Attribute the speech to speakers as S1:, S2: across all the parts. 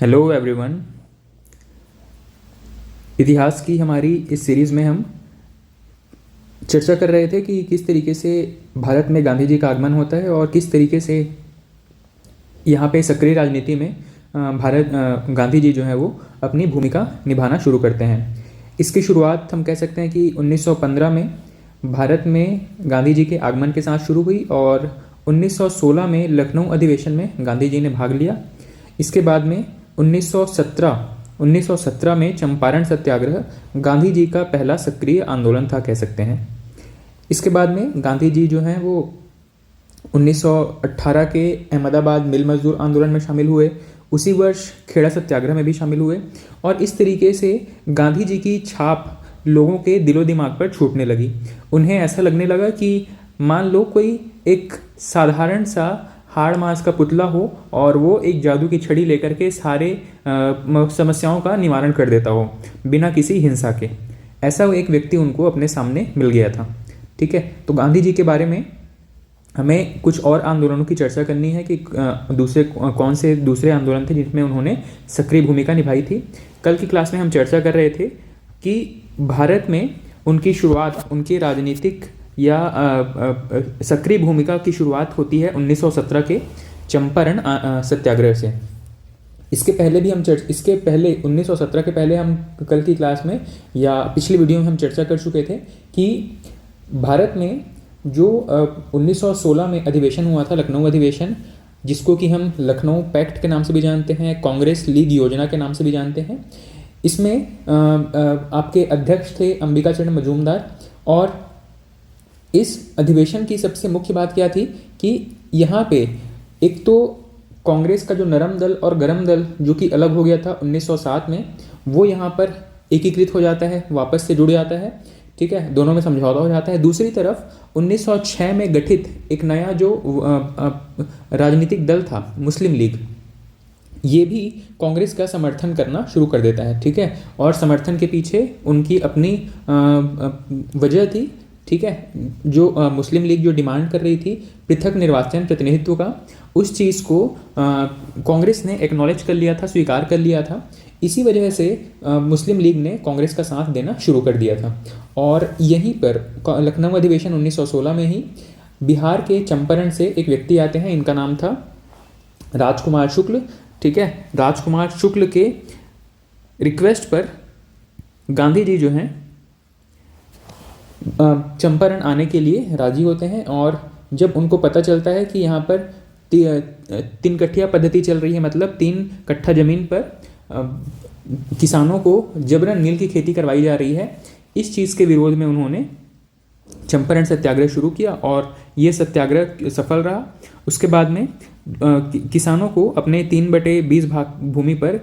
S1: Hello everyone. इतिहास की हमारी इस सीरीज़ में हम चर्चा कर रहे थे कि किस तरीके से भारत में गांधी जी का आगमन होता है और किस तरीके से यहाँ पे सक्रिय राजनीति में गांधी जी जो है वो अपनी भूमिका निभाना शुरू करते हैं। इसकी शुरुआत हम कह सकते हैं कि 1915 में भारत में गांधी जी के आगमन के साथ शुरू हुई और 1916 में लखनऊ अधिवेशन में गांधी जी ने भाग लिया। इसके बाद में 1917 में चंपारण सत्याग्रह गांधी जी का पहला सक्रिय आंदोलन था कह सकते हैं। इसके बाद में गांधी जी जो हैं वो 1918 के अहमदाबाद मिल मजदूर आंदोलन में शामिल हुए। उसी वर्ष खेड़ा सत्याग्रह में भी शामिल हुए और इस तरीके से गांधी जी की छाप लोगों के दिलो दिमाग पर छूटने लगी। उन्हें ऐसा लगने लगा कि मान लो कोई एक साधारण सा हाड़ मांस का पुतला हो और वो एक जादू की छड़ी लेकर के सारे समस्याओं का निवारण कर देता हो बिना किसी हिंसा के। ऐसा वो एक व्यक्ति उनको अपने सामने मिल गया था। ठीक है, तो गांधी जी के बारे में हमें कुछ और आंदोलनों की चर्चा करनी है कि कौन से दूसरे आंदोलन थे जिनमें उन्होंने सक्रिय भूमिका निभाई थी। कल की क्लास में हम चर्चा कर रहे थे कि भारत में उनकी शुरुआत, उनकी राजनीतिक या सक्रिय भूमिका की शुरुआत होती है 1917 के चंपारण सत्याग्रह से। इसके पहले 1917 के पहले हम कल की क्लास में या पिछली वीडियो में हम चर्चा कर चुके थे कि भारत में जो 1916 में अधिवेशन हुआ था, लखनऊ अधिवेशन, जिसको कि हम लखनऊ पैक्ट के नाम से भी जानते हैं, कांग्रेस लीग योजना के नाम से भी जानते हैं। इसमें आपके अध्यक्ष थे अंबिका चरण मजूमदार और इस अधिवेशन की सबसे मुख्य बात क्या थी कि यहाँ पे एक तो कांग्रेस का जो नरम दल और गरम दल जो कि अलग हो गया था 1907 में, वो यहाँ पर एकीकृत हो जाता है, वापस से जुड़ जाता है। ठीक है, दोनों में समझौता हो जाता है। दूसरी तरफ 1906 में गठित एक नया जो राजनीतिक दल था मुस्लिम लीग, ये भी कांग्रेस का समर्थन करना शुरू कर देता है। ठीक है, और समर्थन के पीछे उनकी अपनी वजह थी। ठीक है, जो मुस्लिम लीग जो डिमांड कर रही थी पृथक निर्वाचन प्रतिनिधित्व का, उस चीज़ को कांग्रेस ने एक्नॉलेज कर लिया था, स्वीकार कर लिया था। इसी वजह से मुस्लिम लीग ने कांग्रेस का साथ देना शुरू कर दिया था। और यहीं पर लखनऊ अधिवेशन 1916 में ही बिहार के चंपारण से एक व्यक्ति आते हैं, इनका नाम था राजकुमार शुक्ल। ठीक है, राजकुमार शुक्ल के रिक्वेस्ट पर गांधी जी जो हैं चंपारण आने के लिए राजी होते हैं। और जब उनको पता चलता है कि यहाँ पर 3 कट्ठिया पद्धति चल रही है, मतलब 3 कट्ठा जमीन पर किसानों को जबरन नील की खेती करवाई जा रही है, इस चीज़ के विरोध में उन्होंने चंपारण सत्याग्रह शुरू किया और ये सत्याग्रह सफल रहा। उसके बाद में किसानों को अपने 3/20 भाग भूमि पर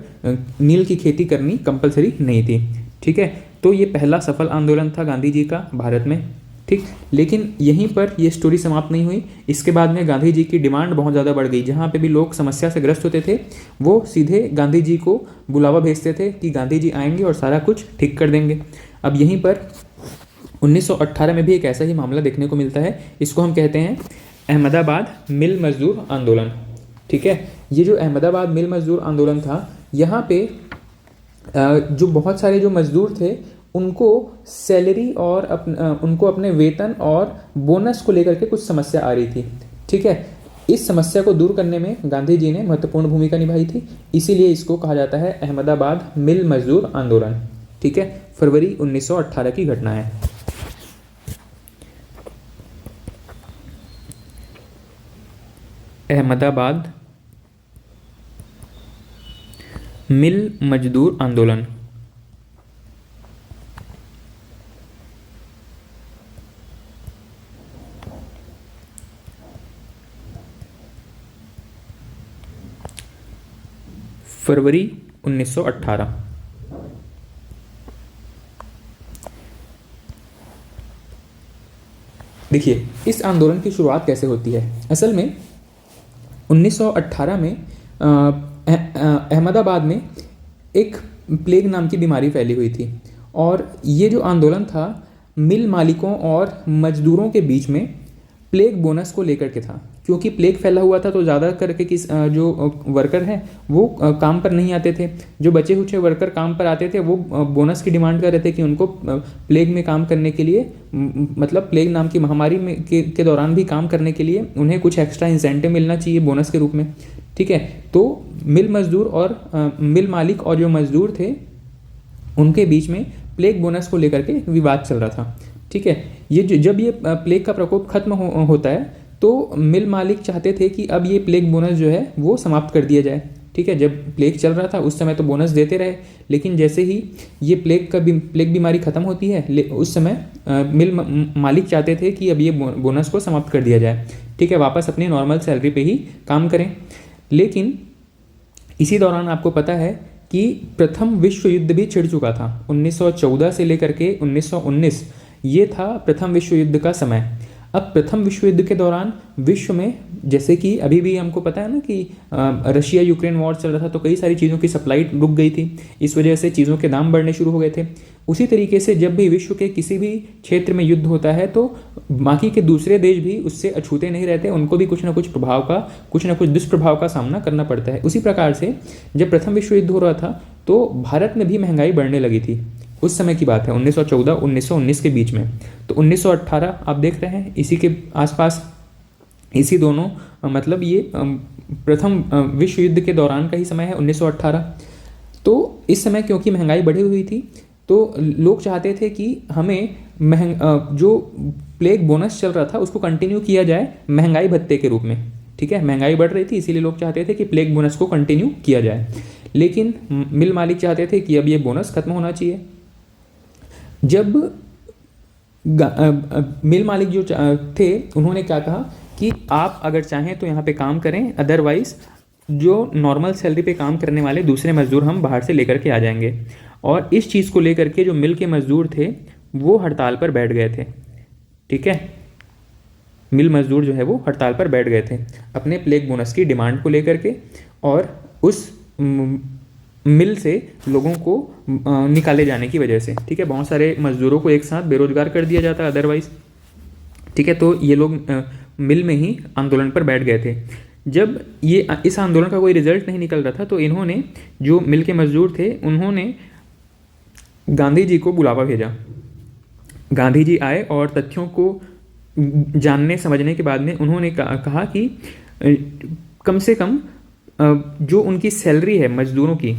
S1: नील की खेती करनी कंपलसरी नहीं थी। ठीक है, तो ये पहला सफल आंदोलन था गांधी जी का भारत में। ठीक, लेकिन यहीं पर ये स्टोरी समाप्त नहीं हुई। इसके बाद में गांधी जी की डिमांड बहुत ज़्यादा बढ़ गई। जहाँ पे भी लोग समस्या से ग्रस्त होते थे वो सीधे गांधी जी को बुलावा भेजते थे कि गांधी जी आएंगे और सारा कुछ ठीक कर देंगे। अब यहीं पर 1918 में भी एक ऐसा ही मामला देखने को मिलता है। इसको हम कहते हैं अहमदाबाद मिल मजदूर आंदोलन। ठीक है, ये जो अहमदाबाद मिल मजदूर आंदोलन था, यहाँ पे जो बहुत सारे जो मजदूर थे उनको सैलरी और उनको अपने वेतन और बोनस को लेकर के कुछ समस्या आ रही थी। ठीक है, इस समस्या को दूर करने में गांधी जी ने महत्वपूर्ण भूमिका निभाई थी, इसीलिए इसको कहा जाता है अहमदाबाद मिल मजदूर आंदोलन। ठीक है, फरवरी 1918 की घटना है। अहमदाबाद मिल मजदूर आंदोलन। फरवरी 1918। देखिए इस आंदोलन की शुरुआत कैसे होती है। असल में 1918 में अहमदाबाद में एक प्लेग नाम की बीमारी फैली हुई थी और ये जो आंदोलन था मिल मालिकों और मजदूरों के बीच में प्लेग बोनस को लेकर के था, क्योंकि प्लेग फैला हुआ था तो ज़्यादा करके जो वर्कर हैं वो काम पर नहीं आते थे। जो बचे हुए वर्कर काम पर आते थे वो बोनस की डिमांड कर रहे थे कि उनको प्लेग में काम करने के लिए, मतलब प्लेग नाम की महामारी में के दौरान भी काम करने के लिए उन्हें कुछ एक्स्ट्रा इंसेंटिव मिलना चाहिए बोनस के रूप में। ठीक है, तो मिल मजदूर और मिल मालिक और जो मजदूर थे उनके बीच में प्लेग बोनस को लेकर के विवाद चल रहा था। ठीक है, जब ये प्लेग का प्रकोप खत्म होता है तो मिल मालिक चाहते थे कि अब ये प्लेग बोनस जो है वो समाप्त कर दिया जाए। ठीक है, जब प्लेग चल रहा था उस समय तो बोनस देते रहे, लेकिन जैसे ही ये प्लेग बीमारी खत्म होती है उस समय मिल मालिक चाहते थे कि अब ये बोनस को समाप्त कर दिया जाए। ठीक है, वापस अपनी नॉर्मल सैलरी पे ही काम करें। लेकिन इसी दौरान आपको पता है कि प्रथम विश्व युद्ध भी छिड़ चुका था। 1914 से लेकर के 1919 ये था प्रथम विश्व युद्ध का समय। अब प्रथम विश्व युद्ध के दौरान विश्व में, जैसे कि अभी भी हमको पता है ना कि रशिया यूक्रेन वॉर चल रहा था, तो कई सारी चीज़ों की सप्लाई रुक गई थी, इस वजह से चीज़ों के दाम बढ़ने शुरू हो गए थे। उसी तरीके से जब भी विश्व के किसी भी क्षेत्र में युद्ध होता है तो बाकी के दूसरे देश भी उससे अछूते नहीं रहते, उनको भी कुछ ना कुछ दुष्प्रभाव का सामना करना पड़ता है। उसी प्रकार से जब प्रथम विश्व युद्ध हो रहा था तो भारत में भी महंगाई बढ़ने लगी थी। उस समय की बात है 1914-1919 के बीच में। तो 1918 आप देख रहे हैं, इसी के आसपास, इसी दोनों मतलब ये प्रथम विश्व युद्ध के दौरान का ही समय है 1918। तो इस समय क्योंकि महंगाई बढ़ी हुई थी तो लोग चाहते थे कि हमें जो प्लेग बोनस चल रहा था उसको कंटिन्यू किया जाए महंगाई भत्ते के रूप में। ठीक है, महंगाई बढ़ रही थी इसीलिए लोग चाहते थे कि प्लेग बोनस को कंटिन्यू किया जाए, लेकिन मिल मालिक चाहते थे कि अब ये बोनस खत्म होना चाहिए। जब मिल मालिक जो थे उन्होंने क्या कहा कि आप अगर चाहें तो यहाँ पे काम करें, अदरवाइज जो नॉर्मल सैलरी पे काम करने वाले दूसरे मजदूर हम बाहर से लेकर के आ जाएंगे। और इस चीज़ को लेकर के जो मिल के मजदूर थे वो हड़ताल पर बैठ गए थे। ठीक है, मिल मजदूर जो है वो हड़ताल पर बैठ गए थे अपने प्लेग बोनस की डिमांड को लेकर के, और उस मिल से लोगों को निकाले जाने की वजह से। ठीक है, बहुत सारे मजदूरों को एक साथ बेरोजगार कर दिया जाता है अदरवाइज। ठीक है, तो ये लोग मिल में ही आंदोलन पर बैठ गए थे। जब ये इस आंदोलन का कोई रिजल्ट नहीं निकल रहा था तो इन्होंने, जो मिल के मजदूर थे, उन्होंने गांधी जी को बुलावा भेजा। गांधी जी आए और तथ्यों को जानने समझने के बाद में उन्होंने कहा कि कम से कम जो उनकी सैलरी है मजदूरों की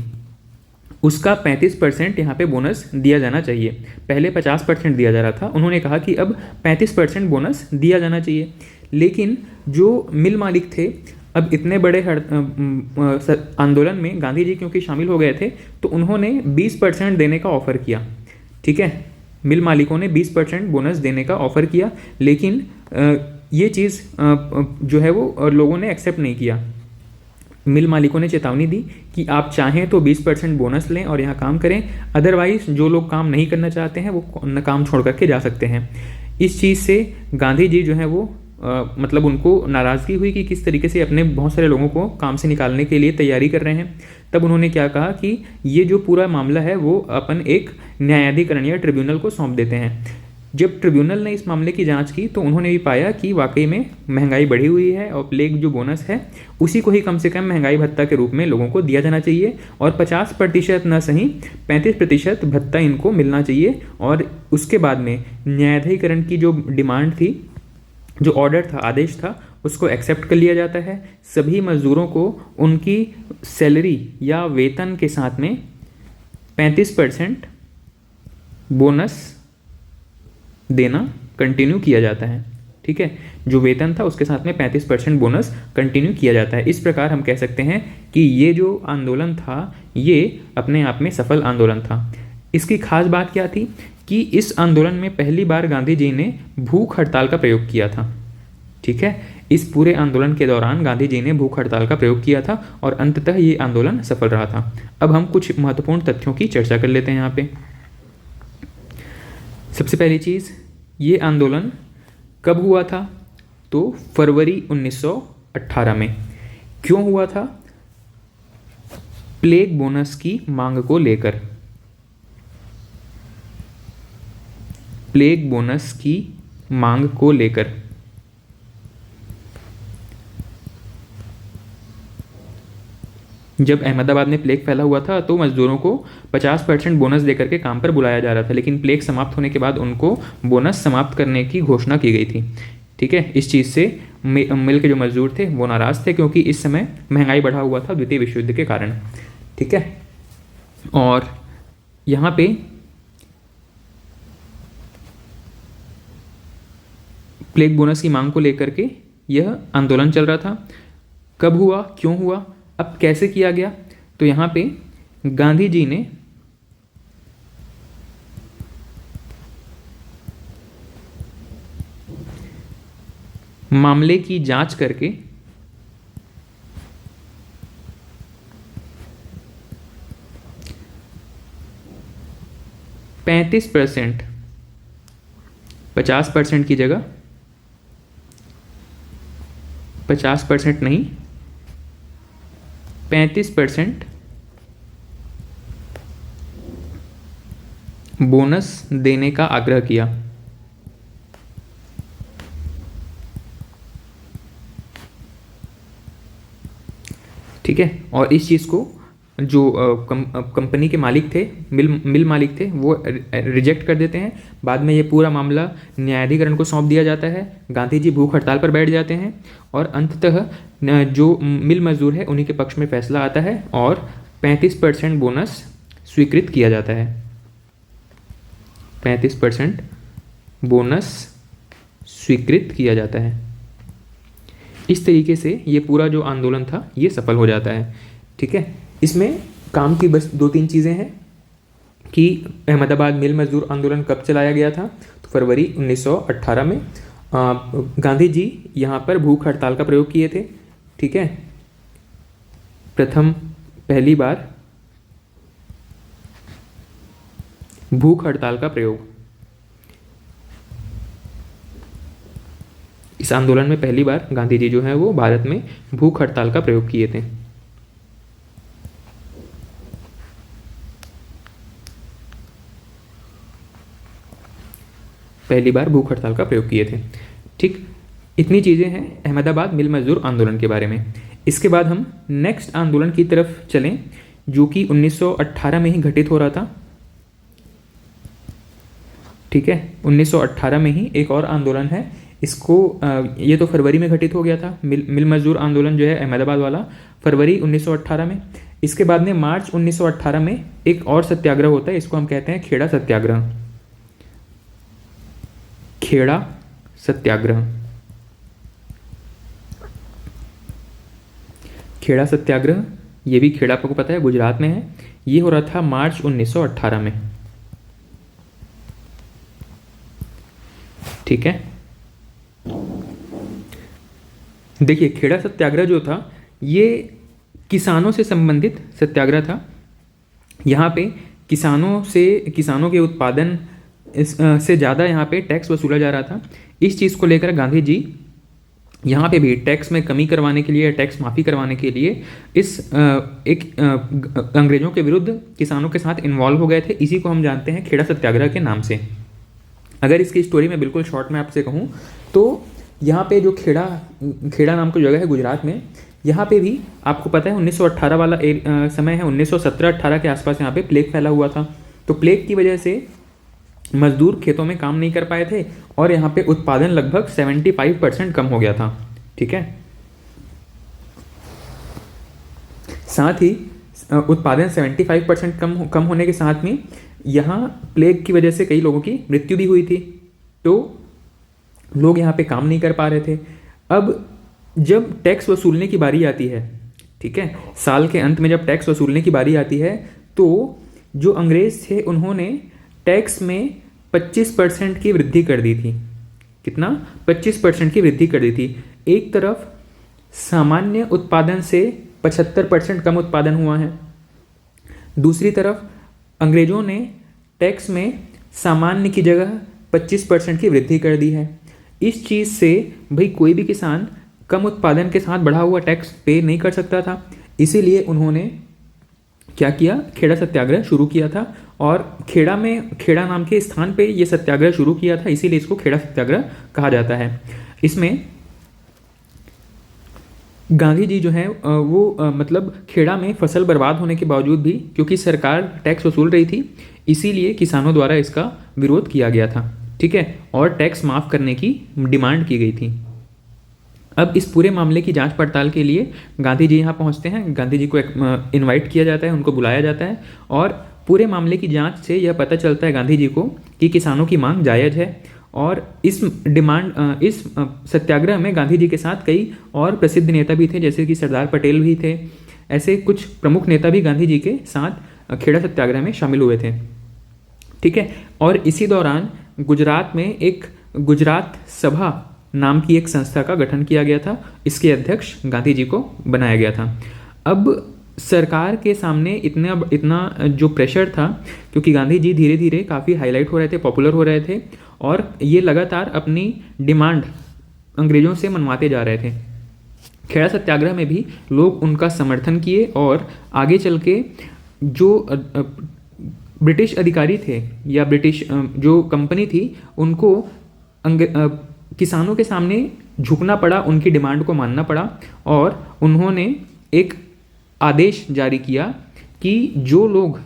S1: उसका 35% यहाँ पे बोनस दिया जाना चाहिए। पहले 50% दिया जा रहा था, उन्होंने कहा कि अब 35% बोनस दिया जाना चाहिए। लेकिन जो मिल मालिक थे, अब इतने बड़े आंदोलन में गांधी जी क्योंकि शामिल हो गए थे तो उन्होंने 20% देने का ऑफ़र किया। ठीक है, मिल मालिकों ने 20% बोनस देने का ऑफ़र किया, लेकिन ये चीज़ जो है वो लोगों ने एक्सेप्ट नहीं किया। मिल मालिकों ने चेतावनी दी कि आप चाहें तो 20% बोनस लें और यहाँ काम करें, अदरवाइज जो लोग काम नहीं करना चाहते हैं वो काम छोड़ करके जा सकते हैं। इस चीज़ से गांधी जी जो है वो मतलब उनको नाराज़गी हुई कि किस तरीके से अपने बहुत सारे लोगों को काम से निकालने के लिए तैयारी कर रहे हैं। तब उन्होंने क्या कहा कि ये जो पूरा मामला है वो अपन एक न्यायाधिकरण या ट्रिब्यूनल को सौंप देते हैं। जब ट्रिब्यूनल ने इस मामले की जांच की तो उन्होंने भी पाया कि वाकई में महंगाई बढ़ी हुई है और प्लेग जो बोनस है उसी को ही कम से कम महंगाई भत्ता के रूप में लोगों को दिया जाना चाहिए, और 50% न सही 35% भत्ता इनको मिलना चाहिए। और उसके बाद में न्यायाधिकरण की जो डिमांड थी, जो ऑर्डर था, आदेश था, उसको एक्सेप्ट कर लिया जाता है। सभी मजदूरों को उनकी सैलरी या वेतन के साथ में 35% बोनस देना कंटिन्यू किया जाता है। ठीक है, जो वेतन था उसके साथ में 35% बोनस कंटिन्यू किया जाता है। इस प्रकार हम कह सकते हैं कि ये जो आंदोलन था ये अपने आप में सफल आंदोलन था। इसकी खास बात क्या थी कि इस आंदोलन में पहली बार गांधी जी ने भूख हड़ताल का प्रयोग किया था। ठीक है, इस पूरे आंदोलन के दौरान गांधी जी ने भूख हड़ताल का प्रयोग किया था और अंततः ये आंदोलन सफल रहा था। अब हम कुछ महत्वपूर्ण तथ्यों की चर्चा कर लेते हैं यहाँ पे। सबसे पहली चीज़, ये आंदोलन कब हुआ था? तो फरवरी 1918 में। क्यों हुआ था? प्लेग बोनस की मांग को लेकर। प्लेग बोनस की मांग को लेकर जब अहमदाबाद में प्लेग फैला हुआ था तो मजदूरों को 50% बोनस देकर के काम पर बुलाया जा रहा था, लेकिन प्लेग समाप्त होने के बाद उनको बोनस समाप्त करने की घोषणा की गई थी। ठीक है, इस चीज़ से मिल के जो मजदूर थे वो नाराज़ थे, क्योंकि इस समय महंगाई बढ़ा हुआ था द्वितीय विश्व युद्ध के कारण। ठीक है, और यहाँ पे प्लेग बोनस की मांग को लेकर के यह आंदोलन चल रहा था। कब हुआ, क्यों हुआ, अब कैसे किया गया, तो यहाँ पे गांधी जी ने मामले की जांच करके %35, 50% की जगह 50% नहीं, 35% बोनस देने का आग्रह किया। ठीक है, और इस चीज़ को जो कंपनी के मालिक थे, मिल मालिक थे, वो रिजेक्ट कर देते हैं। बाद में ये पूरा मामला न्यायाधिकरण को सौंप दिया जाता है। गांधी जी भूख हड़ताल पर बैठ जाते हैं और अंततः जो मिल मजदूर है उन्हीं के पक्ष में फैसला आता है और 35% बोनस स्वीकृत किया जाता है। 35% बोनस स्वीकृत किया जाता है। इस तरीके से ये पूरा जो आंदोलन था ये सफल हो जाता है। ठीक है, इसमें काम की बस 2-3 चीज़ें हैं कि अहमदाबाद मिल मजदूर आंदोलन कब चलाया गया था, तो फरवरी 1918 में गांधी जी यहाँ पर भूख हड़ताल का प्रयोग किए थे। ठीक है, पहली बार भूख हड़ताल का प्रयोग इस आंदोलन में पहली बार गांधी जी जो है वो भारत में भूख हड़ताल का प्रयोग किए थे। पहली बार भूख हड़ताल का प्रयोग किए थे। ठीक, इतनी चीज़ें हैं अहमदाबाद मिल मजदूर आंदोलन के बारे में। इसके बाद हम नेक्स्ट आंदोलन की तरफ चलें जो कि 1918 में ही घटित हो रहा था। ठीक है, 1918 में ही एक और आंदोलन है, इसको ये तो फरवरी में घटित हो गया था। मिल मजदूर आंदोलन जो है अहमदाबाद वाला फरवरी 1918 में। इसके बाद में मार्च 1918 में एक और सत्याग्रह होता है, इसको हम कहते हैं खेड़ा सत्याग्रह। खेड़ा सत्याग्रह, खेड़ा सत्याग्रह, ये भी खेड़ा आपको पता है गुजरात में है। ये हो रहा था मार्च 1918 में। ठीक है, देखिए खेड़ा सत्याग्रह जो था ये किसानों से संबंधित सत्याग्रह था। यहाँ पे किसानों के उत्पादन से ज़्यादा यहाँ पे टैक्स वसूला जा रहा था। इस चीज़ को लेकर गांधी जी यहाँ पे भी टैक्स में कमी करवाने के लिए, टैक्स माफ़ी करवाने के लिए अंग्रेज़ों के विरुद्ध किसानों के साथ इन्वॉल्व हो गए थे। इसी को हम जानते हैं खेड़ा सत्याग्रह के नाम से। अगर इसकी स्टोरी में बिल्कुल शॉर्ट में आपसे कहूँ तो यहाँ पे जो खेड़ा नाम की जगह है गुजरात में, यहाँ पे भी आपको पता है 1918 वाला समय है, 1917-18 के आसपास यहाँ पे प्लेग फैला हुआ था। तो प्लेग की वजह से मजदूर खेतों में काम नहीं कर पाए थे और यहाँ पे उत्पादन लगभग 75% कम हो गया था। ठीक है, साथ ही उत्पादन 75% कम होने के साथ में यहाँ प्लेग की वजह से कई लोगों की मृत्यु भी हुई थी। तो लोग यहाँ पे काम नहीं कर पा रहे थे। अब जब टैक्स वसूलने की बारी आती है, ठीक है, साल के अंत में जब टैक्स वसूलने की बारी आती है तो जो अंग्रेज थे उन्होंने टैक्स में 25% की वृद्धि कर दी थी। कितना? 25% की वृद्धि कर दी थी। एक तरफ सामान्य उत्पादन से 75% कम उत्पादन हुआ है, दूसरी तरफ अंग्रेजों ने टैक्स में सामान्य की जगह 25% की वृद्धि कर दी है। इस चीज़ से भाई कोई भी किसान कम उत्पादन के साथ बढ़ा हुआ टैक्स पे नहीं कर सकता था। इसीलिए उन्होंने क्या किया? खेड़ा सत्याग्रह शुरू किया था और खेड़ा नाम के स्थान पे ये सत्याग्रह शुरू किया था, इसीलिए इसको खेड़ा सत्याग्रह कहा जाता है। इसमें गांधी जी जो हैं मतलब खेड़ा में फसल बर्बाद होने के बावजूद भी, क्योंकि सरकार टैक्स वसूल रही थी, इसीलिए किसानों द्वारा इसका विरोध किया गया था, ठीक है, और टैक्स माफ़ करने की डिमांड की गई थी। अब इस पूरे मामले की जांच पड़ताल के लिए गांधी जी यहाँ पहुँचते हैं, गांधी जी को इनवाइट किया जाता है, उनको बुलाया जाता है, और पूरे मामले की जांच से यह पता चलता है गांधी जी को कि किसानों की मांग जायज़ है। और इस सत्याग्रह में गांधी जी के साथ कई और प्रसिद्ध नेता भी थे, जैसे कि सरदार पटेल भी थे। ऐसे कुछ प्रमुख नेता भी गांधी जी के साथ खेड़ा सत्याग्रह में शामिल हुए थे, ठीक है। और इसी दौरान गुजरात में एक गुजरात सभा नाम की एक संस्था का गठन किया गया था, इसके अध्यक्ष गांधी जी को बनाया गया था। अब सरकार के सामने इतना जो प्रेशर था, क्योंकि गांधी जी धीरे धीरे काफ़ी हाईलाइट हो रहे थे, पॉपुलर हो रहे थे, और ये लगातार अपनी डिमांड अंग्रेज़ों से मनवाते जा रहे थे। खेड़ा सत्याग्रह में भी लोग उनका समर्थन किए, और आगे चल के जो ब्रिटिश अधिकारी थे या ब्रिटिश जो कंपनी थी, उनको किसानों के सामने झुकना पड़ा, उनकी डिमांड को मानना पड़ा, और उन्होंने एक आदेश जारी किया कि जो लोग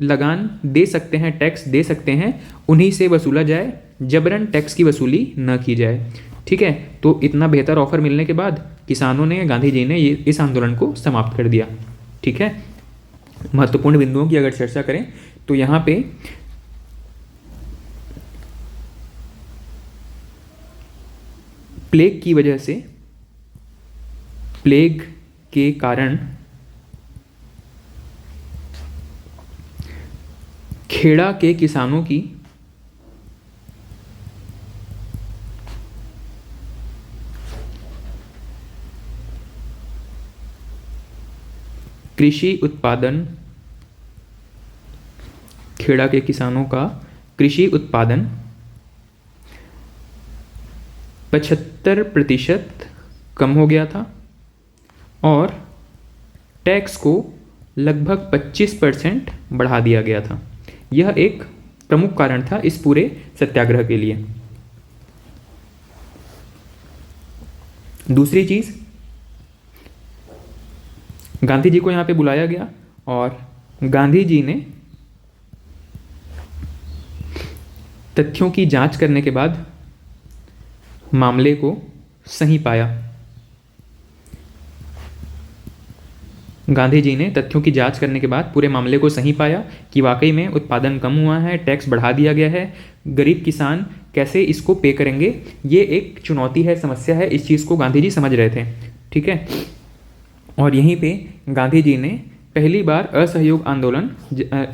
S1: लगान दे सकते हैं, टैक्स दे सकते हैं, उन्हीं से वसूला जाए, जबरन टैक्स की वसूली न की जाए, ठीक है। तो इतना बेहतर ऑफर मिलने के बाद किसानों ने, गांधी जी ने इस आंदोलन को समाप्त कर दिया, ठीक है। महत्वपूर्ण बिंदुओं की अगर चर्चा करें तो यहाँ पे प्लेग की वजह से, प्लेग के कारण खेड़ा के किसानों की कृषि उत्पादन, खेड़ा के किसानों का कृषि उत्पादन 75% कम हो गया था, और टैक्स को लगभग 25% बढ़ा दिया गया था। यह एक प्रमुख कारण था इस पूरे सत्याग्रह के लिए। दूसरी चीज़, गांधी जी को यहाँ पे बुलाया गया, और गांधी जी ने तथ्यों की जांच करने के बाद मामले को सही पाया। गांधी जी ने तथ्यों की जांच करने के बाद पूरे मामले को सही पाया कि वाकई में उत्पादन कम हुआ है, टैक्स बढ़ा दिया गया है, गरीब किसान कैसे इसको पे करेंगे, ये एक चुनौती है, समस्या है, इस चीज़ को गांधी जी समझ रहे थे, ठीक है। और यहीं पे गांधी जी ने पहली बार असहयोग आंदोलन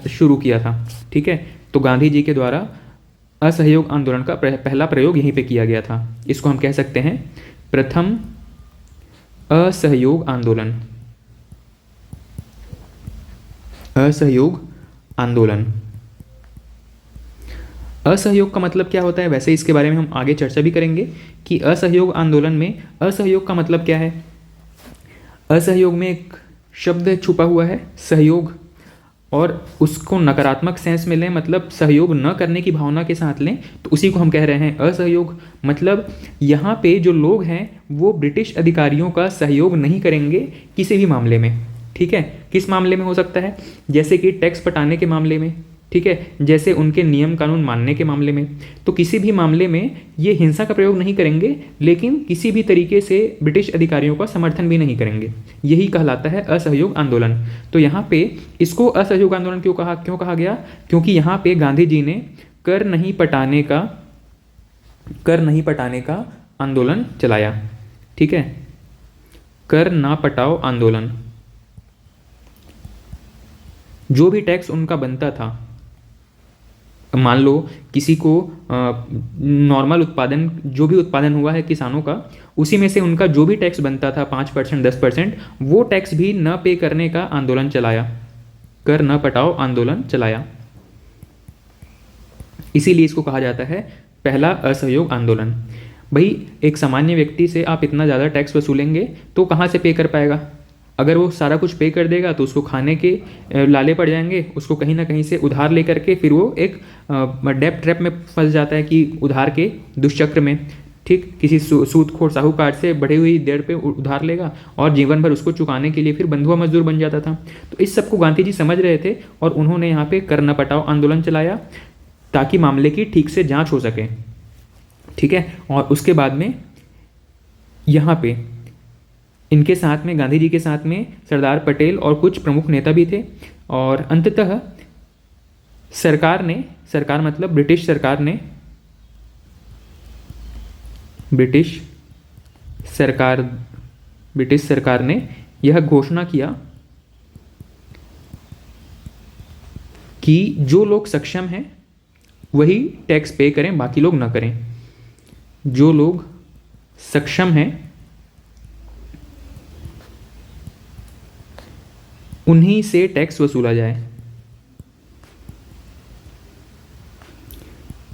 S1: शुरू किया था, ठीक है। तो गांधी जी के द्वारा असहयोग आंदोलन का पहला प्रयोग यहीं पे किया गया था। इसको हम कह सकते हैं प्रथम असहयोग आंदोलन। असहयोग आंदोलन, असहयोग का मतलब क्या होता है, वैसे इसके बारे में हम आगे चर्चा भी करेंगे कि असहयोग आंदोलन में असहयोग का मतलब क्या है। असहयोग में एक शब्द छुपा हुआ है, सहयोग, और उसको नकारात्मक सेंस में लें, मतलब सहयोग न करने की भावना के साथ लें, तो उसी को हम कह रहे हैं असहयोग। मतलब यहाँ पे जो लोग हैं वो ब्रिटिश अधिकारियों का सहयोग नहीं करेंगे किसी भी मामले में, ठीक है। किस मामले में हो सकता है, जैसे कि टैक्स पटाने के मामले में, ठीक है, जैसे उनके नियम कानून मानने के मामले में, तो किसी भी मामले में ये हिंसा का प्रयोग नहीं करेंगे, लेकिन किसी भी तरीके से ब्रिटिश अधिकारियों का समर्थन भी नहीं करेंगे। यही कहलाता है असहयोग आंदोलन। तो यहाँ पे इसको असहयोग आंदोलन क्यों कहा गया, क्योंकि यहाँ पे गांधी जी ने कर नहीं पटाने का आंदोलन चलाया, ठीक है, कर ना पटाओ आंदोलन। जो भी टैक्स उनका बनता था, मान लो किसी को नॉर्मल उत्पादन, जो भी उत्पादन हुआ है किसानों का, उसी में से उनका जो भी टैक्स बनता था 5%, 10%, वो टैक्स भी न पे करने का आंदोलन चलाया, कर न पटाओ आंदोलन चलाया। इसीलिए इसको कहा जाता है पहला असहयोग आंदोलन। भाई एक सामान्य व्यक्ति से आप इतना ज़्यादा टैक्स वसूलेंगे तो कहाँ से पे कर पाएगा। अगर वो सारा कुछ पे कर देगा तो उसको खाने के लाले पड़ जाएंगे, उसको कहीं ना कहीं से उधार लेकर के फिर वो एक डेब्ट ट्रैप में फंस जाता है कि उधार के दुष्चक्र में, ठीक, किसी सूदखोर साहूकार से बढ़ी हुई दर पे उधार लेगा और जीवन भर उसको चुकाने के लिए फिर बंधुआ मजदूर बन जाता था। तो इस सब को गांधी जी समझ रहे थे और उन्होंने यहाँ पे कर न पटाओ आंदोलन चलाया ताकि मामले की ठीक से जांच हो सके। ठीक है, और उसके बाद में यहाँ पे इनके साथ में, गांधी जी के साथ में सरदार पटेल और कुछ प्रमुख नेता भी थे। और अंततः सरकार मतलब ब्रिटिश सरकार ने यह घोषणा किया कि जो लोग सक्षम हैं वही टैक्स पे करें, बाकी लोग ना करें। जो लोग सक्षम हैं उन्हीं से टैक्स वसूला जाए,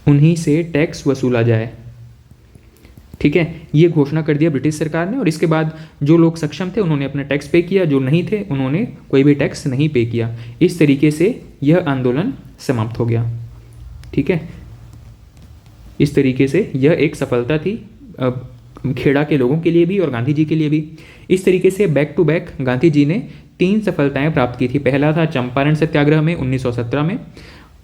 S1: उन्हीं से टैक्स वसूला जाए। ठीक है, ये घोषणा कर दिया ब्रिटिश सरकार ने। और इसके बाद जो लोग सक्षम थे उन्होंने अपना टैक्स पे किया, जो नहीं थे उन्होंने कोई भी टैक्स नहीं पे किया। इस तरीके से यह आंदोलन समाप्त हो गया। ठीक है, इस तरीके से यह एक सफलता थी खेड़ा के लोगों के लिए भी और गांधी जी के लिए भी। इस तरीके से back to back Gandhi ji ने 3 सफलताएं प्राप्त की थी। पहला था चंपारण सत्याग्रह में 1917 में,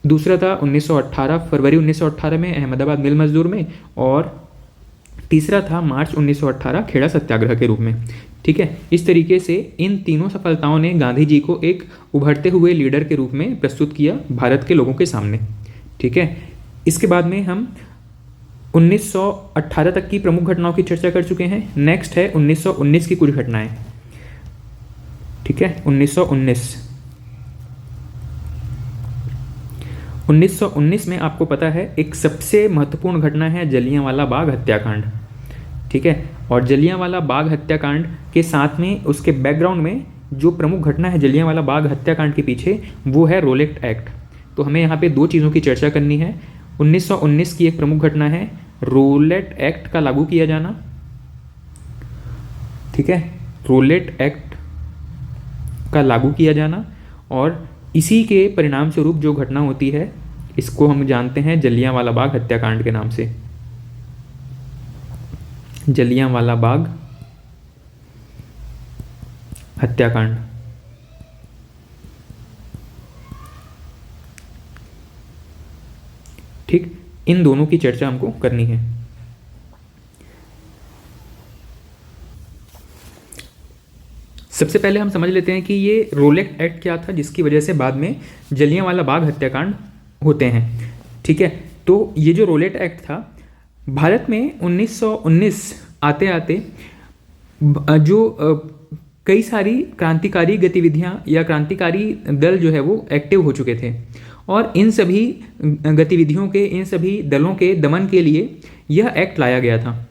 S1: दूसरा था 1918 फरवरी 1918 में अहमदाबाद मिल मजदूर में, और तीसरा था मार्च 1918 खेड़ा सत्याग्रह के रूप में। ठीक है, इस तरीके से इन तीनों सफलताओं ने गांधी जी को एक उभरते हुए लीडर के रूप में प्रस्तुत किया भारत के लोगों के सामने। ठीक है, इसके बाद में हम 1918 तक की प्रमुख घटनाओं की चर्चा कर चुके हैं। नेक्स्ट है 1919 की कुछ घटनाएं। ठीक है, 1919 में आपको पता है एक सबसे महत्वपूर्ण घटना है जलियांवाला बाग हत्याकांड। ठीक है, और जलियांवाला बाग हत्याकांड के साथ में उसके बैकग्राउंड में जो प्रमुख घटना है जलियांवाला बाग हत्याकांड के पीछे, वो है रोलेट एक्ट। तो हमें यहाँ पे 2 चीज़ों की चर्चा करनी है। 1919 की एक प्रमुख घटना है रोलेट एक्ट का लागू किया जाना। ठीक है, रोलेट एक्ट का लागू किया जाना, और इसी के परिणाम स्वरूप जो घटना होती है इसको हम जानते हैं जलियांवाला बाग हत्याकांड के नाम से। जलियांवाला बाग हत्याकांड। ठीक, इन दोनों की चर्चा हमको करनी है। सबसे पहले हम समझ लेते हैं कि ये रोलेट एक्ट क्या था जिसकी वजह से बाद में जलियांवाला बाग हत्याकांड होते हैं। ठीक है, तो ये जो रोलेट एक्ट था, भारत में 1919 आते आते जो कई सारी क्रांतिकारी गतिविधियां या क्रांतिकारी दल जो है वो एक्टिव हो चुके थे, और इन सभी गतिविधियों के, इन सभी दलों के दमन के लिए यह एक्ट लाया गया था।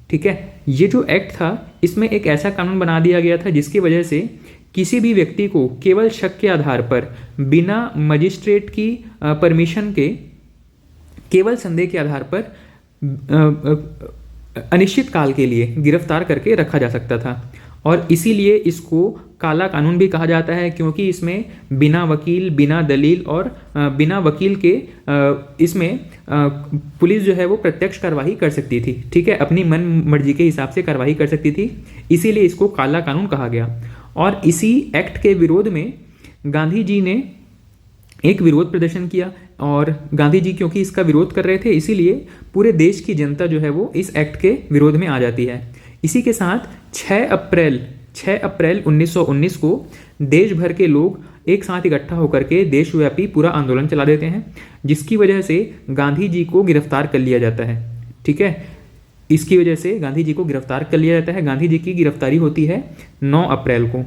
S1: ठीक है, ये जो एक्ट था इसमें एक ऐसा कानून बना दिया गया था जिसकी वजह से किसी भी व्यक्ति को केवल शक के आधार पर, बिना मजिस्ट्रेट की परमिशन के, केवल संदेह के आधार पर अनिश्चित काल के लिए गिरफ्तार करके रखा जा सकता था। और इसीलिए इसको काला कानून भी कहा जाता है, क्योंकि इसमें बिना वकील, बिना दलील और बिना वकील के इसमें पुलिस जो है वो प्रत्यक्ष कार्रवाई कर सकती थी। ठीक है, अपनी मन मर्जी के हिसाब से कार्रवाई कर सकती थी, इसीलिए इसको काला कानून कहा गया। और इसी एक्ट के विरोध में गांधी जी ने एक विरोध प्रदर्शन किया, और गांधी जी क्योंकि इसका विरोध कर रहे थे इसीलिए पूरे देश की जनता जो है वो इस एक्ट के विरोध में आ जाती है। इसी के साथ 6 अप्रैल 1919 को देश भर के लोग एक साथ इकट्ठा होकर के देशव्यापी पूरा आंदोलन चला देते हैं, जिसकी वजह से गांधी जी को गिरफ्तार कर लिया जाता है। ठीक है, इसकी वजह से गांधी जी को गिरफ्तार कर लिया जाता है। गांधी जी की गिरफ्तारी होती है 9 अप्रैल को।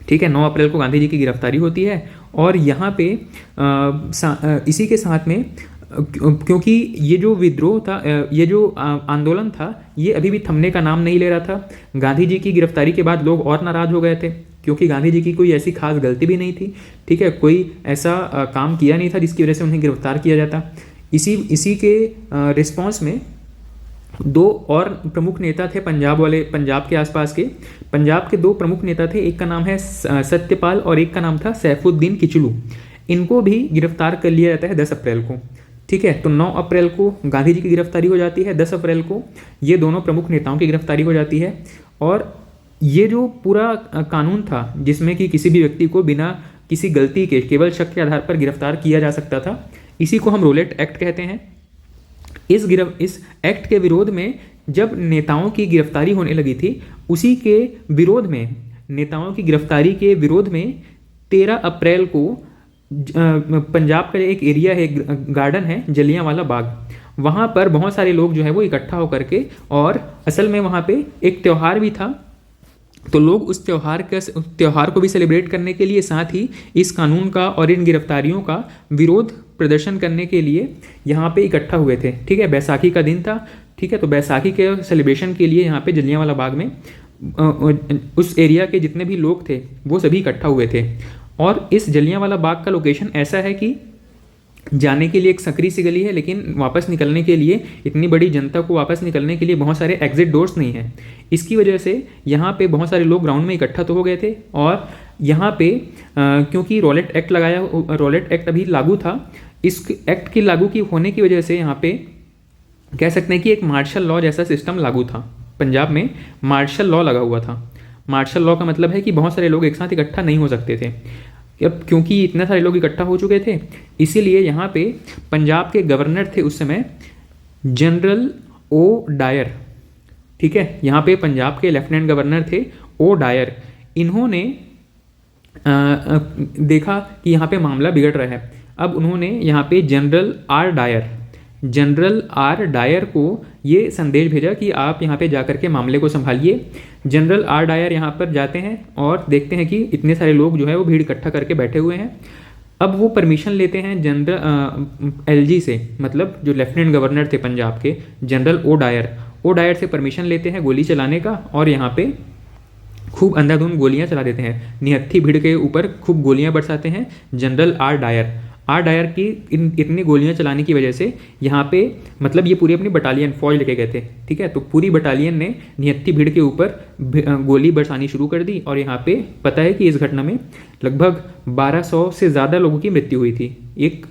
S1: ठीक है, 9 अप्रैल को गांधी जी की गिरफ्तारी होती है। और यहाँ पे इसी के साथ में क्योंकि ये जो विद्रोह था, ये जो आंदोलन था, ये अभी भी थमने का नाम नहीं ले रहा था। गांधी जी की गिरफ्तारी के बाद लोग और नाराज हो गए थे, क्योंकि गांधी जी की कोई ऐसी खास गलती भी नहीं थी। ठीक है, कोई ऐसा काम किया नहीं था जिसकी वजह से उन्हें गिरफ्तार किया जाता। इसी के रिस्पॉन्स में 2 और प्रमुख नेता थे पंजाब के आसपास के। पंजाब के 2 प्रमुख नेता थे, एक का नाम है सत्यपाल और एक का नाम था सैफुद्दीन किचलू। इनको भी गिरफ्तार कर लिया जाता है 10 अप्रैल को। ठीक ठीक है। तो 9 अप्रैल को गांधी जी की गिरफ्तारी हो जाती है, 10 अप्रैल को ये दोनों प्रमुख नेताओं की गिरफ्तारी हो जाती है। और ये जो पूरा कानून था जिसमें कि किसी भी व्यक्ति को बिना किसी गलती के केवल शक के आधार पर गिरफ्तार किया जा सकता था, इसी को हम रोलेट एक्ट कहते हैं। इस एक्ट के विरोध में जब नेताओं की गिरफ्तारी होने लगी थी, उसी के विरोध में, नेताओं की गिरफ्तारी के विरोध में 13 अप्रैल को पंजाब का एक एरिया है, गार्डन है जलियांवाला बाग, वहाँ पर बहुत सारे लोग जो है वो इकट्ठा होकर के, और असल में वहाँ पे एक त्यौहार भी था, तो लोग उस त्यौहार को भी सेलिब्रेट करने के लिए, साथ ही इस कानून का और इन गिरफ्तारियों का विरोध प्रदर्शन करने के लिए यहाँ पे इकट्ठा हुए थे। ठीक है, बैसाखी का दिन था। ठीक है, तो बैसाखी के सेलिब्रेशन के लिए यहाँ पे जलियांवाला बाग में उस एरिया के जितने भी लोग थे वो सभी इकट्ठा हुए थे। और इस जलियांवाला बाग का लोकेशन ऐसा है कि जाने के लिए एक सकरी सी गली है, लेकिन वापस निकलने के लिए, इतनी बड़ी जनता को वापस निकलने के लिए बहुत सारे एग्जिट डोर्स नहीं हैं। इसकी वजह से यहाँ पे बहुत सारे लोग ग्राउंड में इकट्ठा तो हो गए थे, और यहाँ पे क्योंकि रॉलेट एक्ट अभी लागू था, इस एक्ट की लागू की होने की वजह से यहाँ पे कह सकते हैं कि एक मार्शल लॉ जैसा सिस्टम लागू था। पंजाब में मार्शल लॉ लगा हुआ था। मार्शल लॉ का मतलब है कि बहुत सारे लोग एक साथ इकट्ठा नहीं हो सकते थे। अब क्योंकि इतने सारे लोग इकट्ठा हो चुके थे, इसीलिए यहाँ पे पंजाब के गवर्नर थे उस समय जनरल ओ डायर। ठीक है, यहाँ पे पंजाब के लेफ्टिनेंट गवर्नर थे ओ डायर। इन्होंने देखा कि यहाँ पे मामला बिगड़ रहा है। अब उन्होंने यहाँ पे जनरल आर डायर को ये संदेश भेजा कि आप यहाँ पे जाकर के मामले को संभालिए। जनरल आर डायर यहाँ पर जाते हैं और देखते हैं कि इतने सारे लोग जो है वो भीड़ इकट्ठा करके बैठे हुए हैं। अब वो परमिशन लेते हैं जनरल एलजी से, मतलब जो लेफ्टिनेंट गवर्नर थे पंजाब के, जनरल ओ डायर से परमिशन लेते हैं गोली चलाने का, और यहाँ पे खूब अंधाधुंध गोलियाँ चला देते हैं। निहत्थी भीड़ के ऊपर खूब गोलियाँ बरसाते हैं जनरल आर डायर की इतनी गोलियां चलाने की वजह से यहाँ पे, मतलब ये पूरी अपनी बटालियन फौज लेके गए थे। ठीक है, तो पूरी बटालियन ने निहत्थी भीड़ के ऊपर गोली बरसानी शुरू कर दी, और यहाँ पे पता है कि इस घटना में लगभग 1200 से ज़्यादा लोगों की मृत्यु हुई थी। एक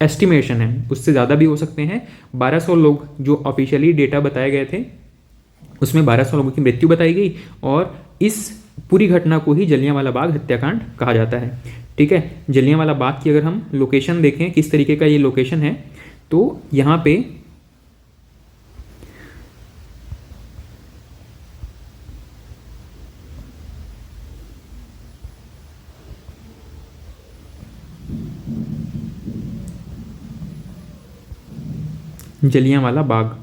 S1: एस्टिमेशन है, उससे ज़्यादा भी हो सकते हैं। 1200 लोग जो ऑफिशियली डेटा बताए गए थे उसमें 1200 लोगों की मृत्यु बताई गई, और इस पूरी घटना को ही जलियांवाला बाग हत्याकांड कहा जाता है। ठीक है, जलियांवाला बाग की अगर हम लोकेशन देखें किस तरीके का ये लोकेशन है, तो यहाँ पे जलियांवाला बाग,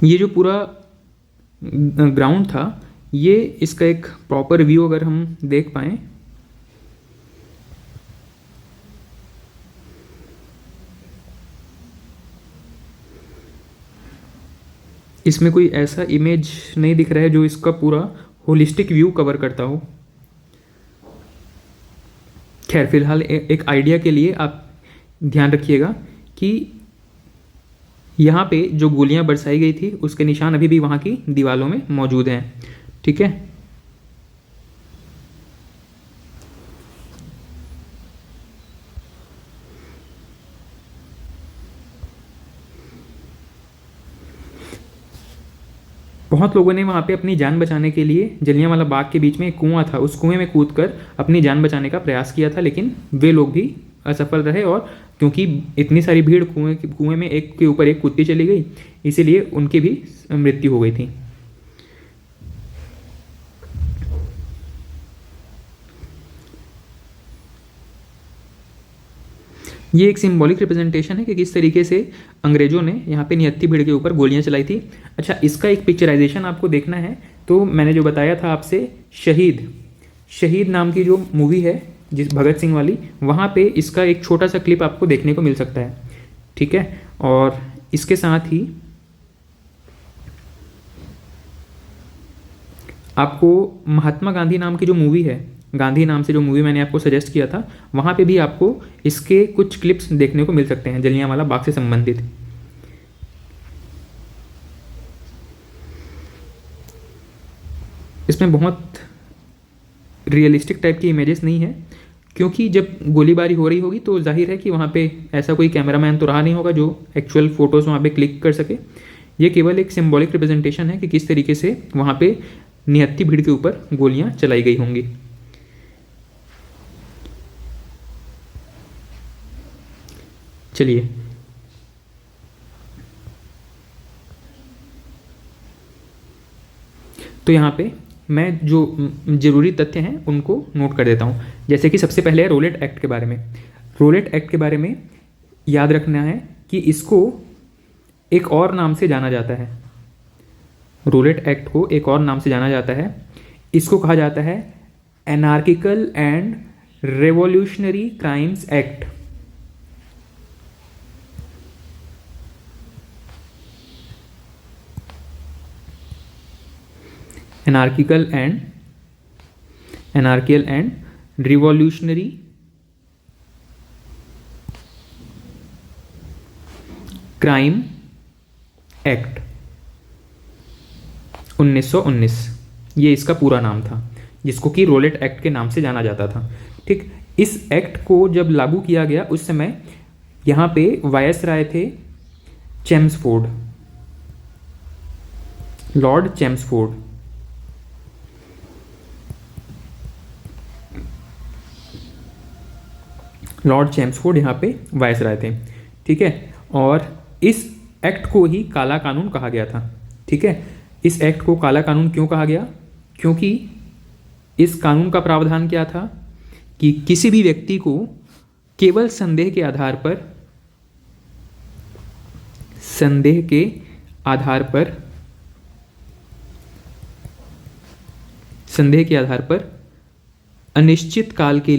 S1: ये जो पूरा ग्राउंड था, ये इसका एक प्रॉपर व्यू अगर हम देख पाएँ, इसमें कोई ऐसा इमेज नहीं दिख रहा है जो इसका पूरा होलिस्टिक व्यू कवर करता हो। खैर, फिलहाल एक आइडिया के लिए आप ध्यान रखिएगा कि यहाँ पे जो गोलियाँ बरसाई गई थी उसके निशान अभी भी वहाँ की दीवारों में मौजूद हैं। ठीक है, बहुत लोगों ने वहाँ पे अपनी जान बचाने के लिए, जलियांवाला बाग के बीच में एक कुआं था, उस कुएं में कूदकर अपनी जान बचाने का प्रयास किया था, लेकिन वे लोग भी असफल रहे, और क्योंकि इतनी सारी भीड़ कुएं में एक के ऊपर एक कूदती चली गई, इसीलिए उनकी भी मृत्यु हो गई थी। ये एक सिंबॉलिक रिप्रेजेंटेशन है कि किस तरीके से अंग्रेजों ने यहाँ पे निहत्थी भीड़ के ऊपर गोलियां चलाई थी। अच्छा, इसका एक पिक्चराइजेशन आपको देखना है तो मैंने जो बताया था आपसे, शहीद नाम की जो मूवी है, जिस भगत सिंह वाली, वहाँ पे इसका एक छोटा सा क्लिप आपको देखने को मिल सकता है। ठीक है, और इसके साथ ही आपको महात्मा गांधी नाम की जो मूवी है, गांधी नाम से जो मूवी मैंने आपको सजेस्ट किया था, वहाँ पे भी आपको इसके कुछ क्लिप्स देखने को मिल सकते हैं जलियांवाला बाग से संबंधित। इसमें बहुत रियलिस्टिक टाइप की इमेजेस नहीं है, क्योंकि जब गोलीबारी हो रही होगी तो जाहिर है कि वहाँ पे ऐसा कोई कैमरामैन तो रहा नहीं होगा जो एक्चुअल फ़ोटोज़ वहाँ पे क्लिक कर सके। ये केवल एक सिंबॉलिक रिप्रेजेंटेशन है कि किस तरीके से वहाँ पे निहत्थी भीड़ के ऊपर गोलियां चलाई गई होंगी। चलिए, तो यहाँ पे मैं जो ज़रूरी तथ्य हैं उनको नोट कर देता हूँ। जैसे कि सबसे पहले है रोलेट एक्ट के बारे में। रोलेट एक्ट के बारे में याद रखना है कि इसको एक और नाम से जाना जाता है। रोलेट एक्ट को एक और नाम से जाना जाता है। इसको कहा जाता है anarchical and revolutionary crimes act. Anarchical and revolutionary crime act 1919, ये इसका पूरा नाम था, जिसको कि रोलेट एक्ट के नाम से जाना जाता था। ठीक, इस एक्ट को जब लागू किया गया उस समय यहाँ पे वायसराय थे Chelmsford, Lord Chelmsford. Lord Chelmsford यहाँ पे वायसराय थे। ठीक है, और इस एक्ट को ही काला कानून कहा गया था। ठीक है, इस एक्ट को काला कानून क्यों कहा गया? क्योंकि इस कानून का प्रावधान क्या था कि किसी भी व्यक्ति को केवल संदेह के आधार पर अनिश्चित काल के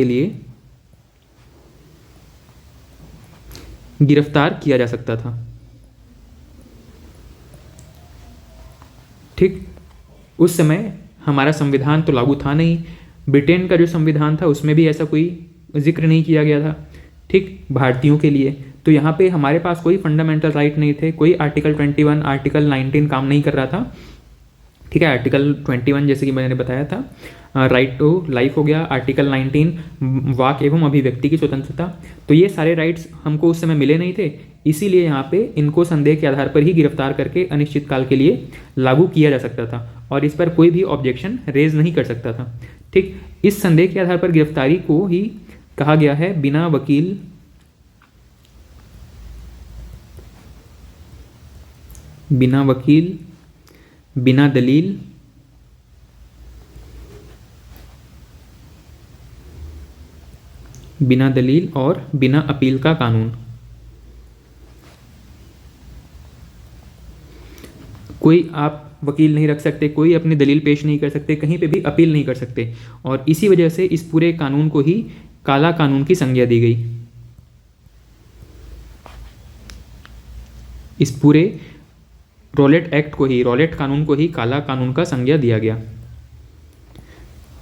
S1: लिए गिरफ्तार किया जा सकता था। ठीक, उस समय हमारा संविधान तो लागू था नहीं, ब्रिटेन का जो संविधान था उसमें भी ऐसा कोई जिक्र नहीं किया गया था। ठीक, भारतीयों के लिए तो यहाँ पे हमारे पास कोई फंडामेंटल राइट नहीं थे, कोई आर्टिकल 21, आर्टिकल 19 काम नहीं कर रहा था। ठीक है, आर्टिकल 21 जैसे कि मैंने बताया था, राइट टू लाइफ हो गया, आर्टिकल 19 वाक एवं अभिव्यक्ति की स्वतंत्रता, तो ये सारे राइट्स हमको उस समय मिले नहीं थे। इसीलिए यहाँ पे इनको संदेह के आधार पर ही गिरफ्तार करके अनिश्चित काल के लिए लागू किया जा सकता था और इस पर कोई भी ऑब्जेक्शन रेज नहीं कर सकता था। ठीक, इस संदेह के आधार पर गिरफ्तारी को ही कहा गया है बिना वकील, बिना दलील, और बिना अपील का कानून। कोई आप वकील नहीं रख सकते, कोई अपनी दलील पेश नहीं कर सकते, कहीं पे भी अपील नहीं कर सकते, और इसी वजह से इस पूरे कानून को ही काला कानून की संज्ञा दी गई। इस पूरे रोलेट कानून को ही काला कानून का संज्ञा दिया गया।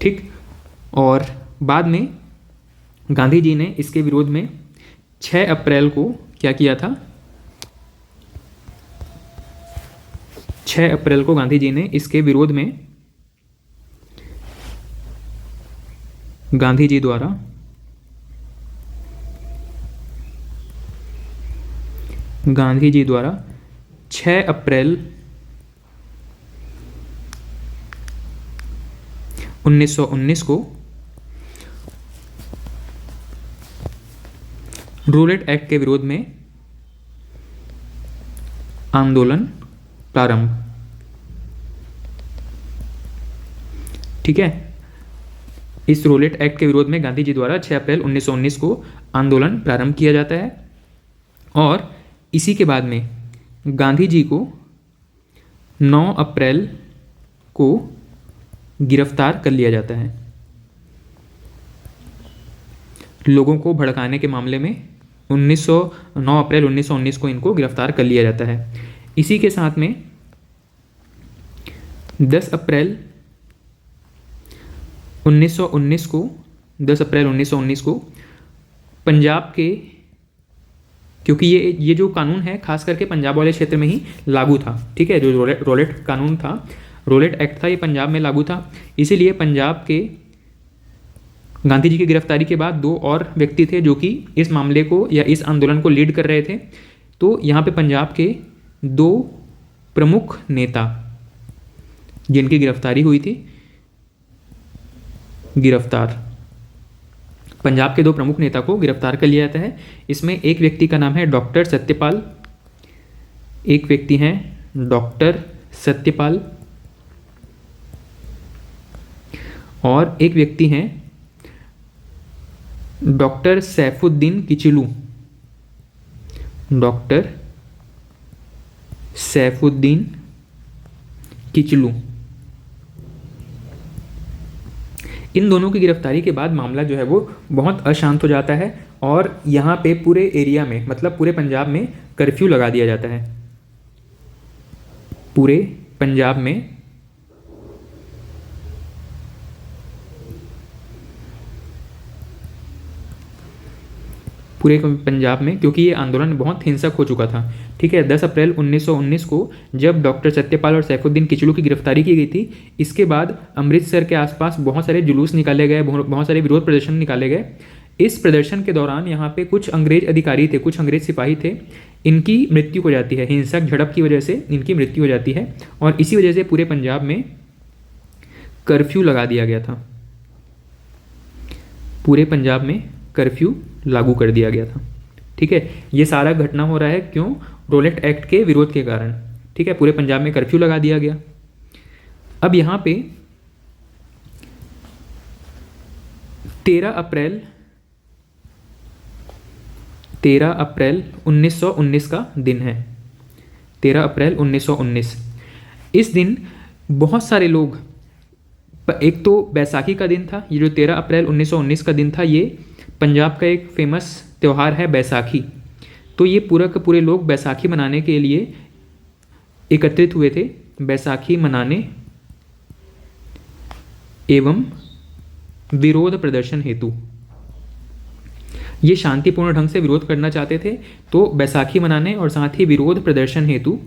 S1: ठीक, और बाद में गांधी जी ने इसके विरोध में 6 अप्रैल को क्या किया था? 6 अप्रैल को गांधी जी ने इसके विरोध में गांधी जी द्वारा गांधी जी द्वारा 6 अप्रैल 1919 को रोलेट एक्ट के विरोध में आंदोलन प्रारंभ। ठीक है, इस रोलेट एक्ट के विरोध में गांधी जी द्वारा 6 अप्रैल 1919 को आंदोलन प्रारंभ किया जाता है और इसी के बाद में गांधी जी को 9 अप्रैल को गिरफ्तार कर लिया जाता है। लोगों को भड़काने के मामले में 9 अप्रैल 1919 को इनको गिरफ्तार कर लिया जाता है। इसी के साथ में 10 अप्रैल 1919 को पंजाब के, क्योंकि ये जो कानून है खास करके पंजाब वाले क्षेत्र में ही लागू था, ठीक है, जो रोलेट कानून था, रोलेट एक्ट था, ये पंजाब में लागू था। इसीलिए पंजाब के गांधी जी की गिरफ्तारी के बाद 2 और व्यक्ति थे जो कि इस मामले को या इस आंदोलन को लीड कर रहे थे। तो यहाँ पे पंजाब के 2 प्रमुख नेता जिनकी गिरफ्तारी हुई थी, पंजाब के 2 प्रमुख नेता को गिरफ्तार कर लिया जाता है। इसमें एक व्यक्ति का नाम है डॉक्टर सत्यपाल, एक व्यक्ति हैं डॉक्टर सत्यपाल, और एक व्यक्ति हैं डॉक्टर सैफुद्दीन किचलू, डॉक्टर सैफुद्दीन किचलू। इन दोनों की गिरफ्तारी के बाद मामला जो है वो बहुत अशांत हो जाता है और यहाँ पे पूरे एरिया में, मतलब पूरे पंजाब में कर्फ्यू लगा दिया जाता है। पूरे पंजाब में क्योंकि ये आंदोलन बहुत हिंसक हो चुका था, ठीक है। 10 अप्रैल 1919 को जब डॉक्टर सत्यपाल और सैफुद्दीन किचलू की गिरफ्तारी की गई थी, इसके बाद अमृतसर के आसपास बहुत सारे जुलूस निकाले गए, बहुत सारे विरोध प्रदर्शन निकाले गए। इस प्रदर्शन के दौरान यहाँ पे कुछ अंग्रेज अधिकारी थे, कुछ अंग्रेज सिपाही थे, इनकी मृत्यु हो जाती है, हिंसक झड़प की वजह से इनकी मृत्यु हो जाती है और इसी वजह से पूरे पंजाब में कर्फ्यू लगा दिया गया था। पूरे पंजाब में कर्फ्यू लागू कर दिया गया था, ठीक है। ये सारा घटना हो रहा है क्यों? रोलेट एक्ट के विरोध के कारण, ठीक है। पूरे पंजाब में कर्फ्यू लगा दिया गया। अब यहाँ पे 13 अप्रैल 1919 का दिन है। 13 अप्रैल 1919, इस दिन बहुत सारे लोग, एक तो बैसाखी का दिन था, ये जो 13 अप्रैल 1919 का दिन था, ये पंजाब का एक फेमस त्यौहार है बैसाखी। तो ये पूरा के पूरे लोग बैसाखी मनाने के लिए एकत्रित हुए थे, बैसाखी मनाने एवं विरोध प्रदर्शन हेतु। ये शांतिपूर्ण ढंग से विरोध करना चाहते थे, तो बैसाखी मनाने और साथ ही विरोध प्रदर्शन हेतु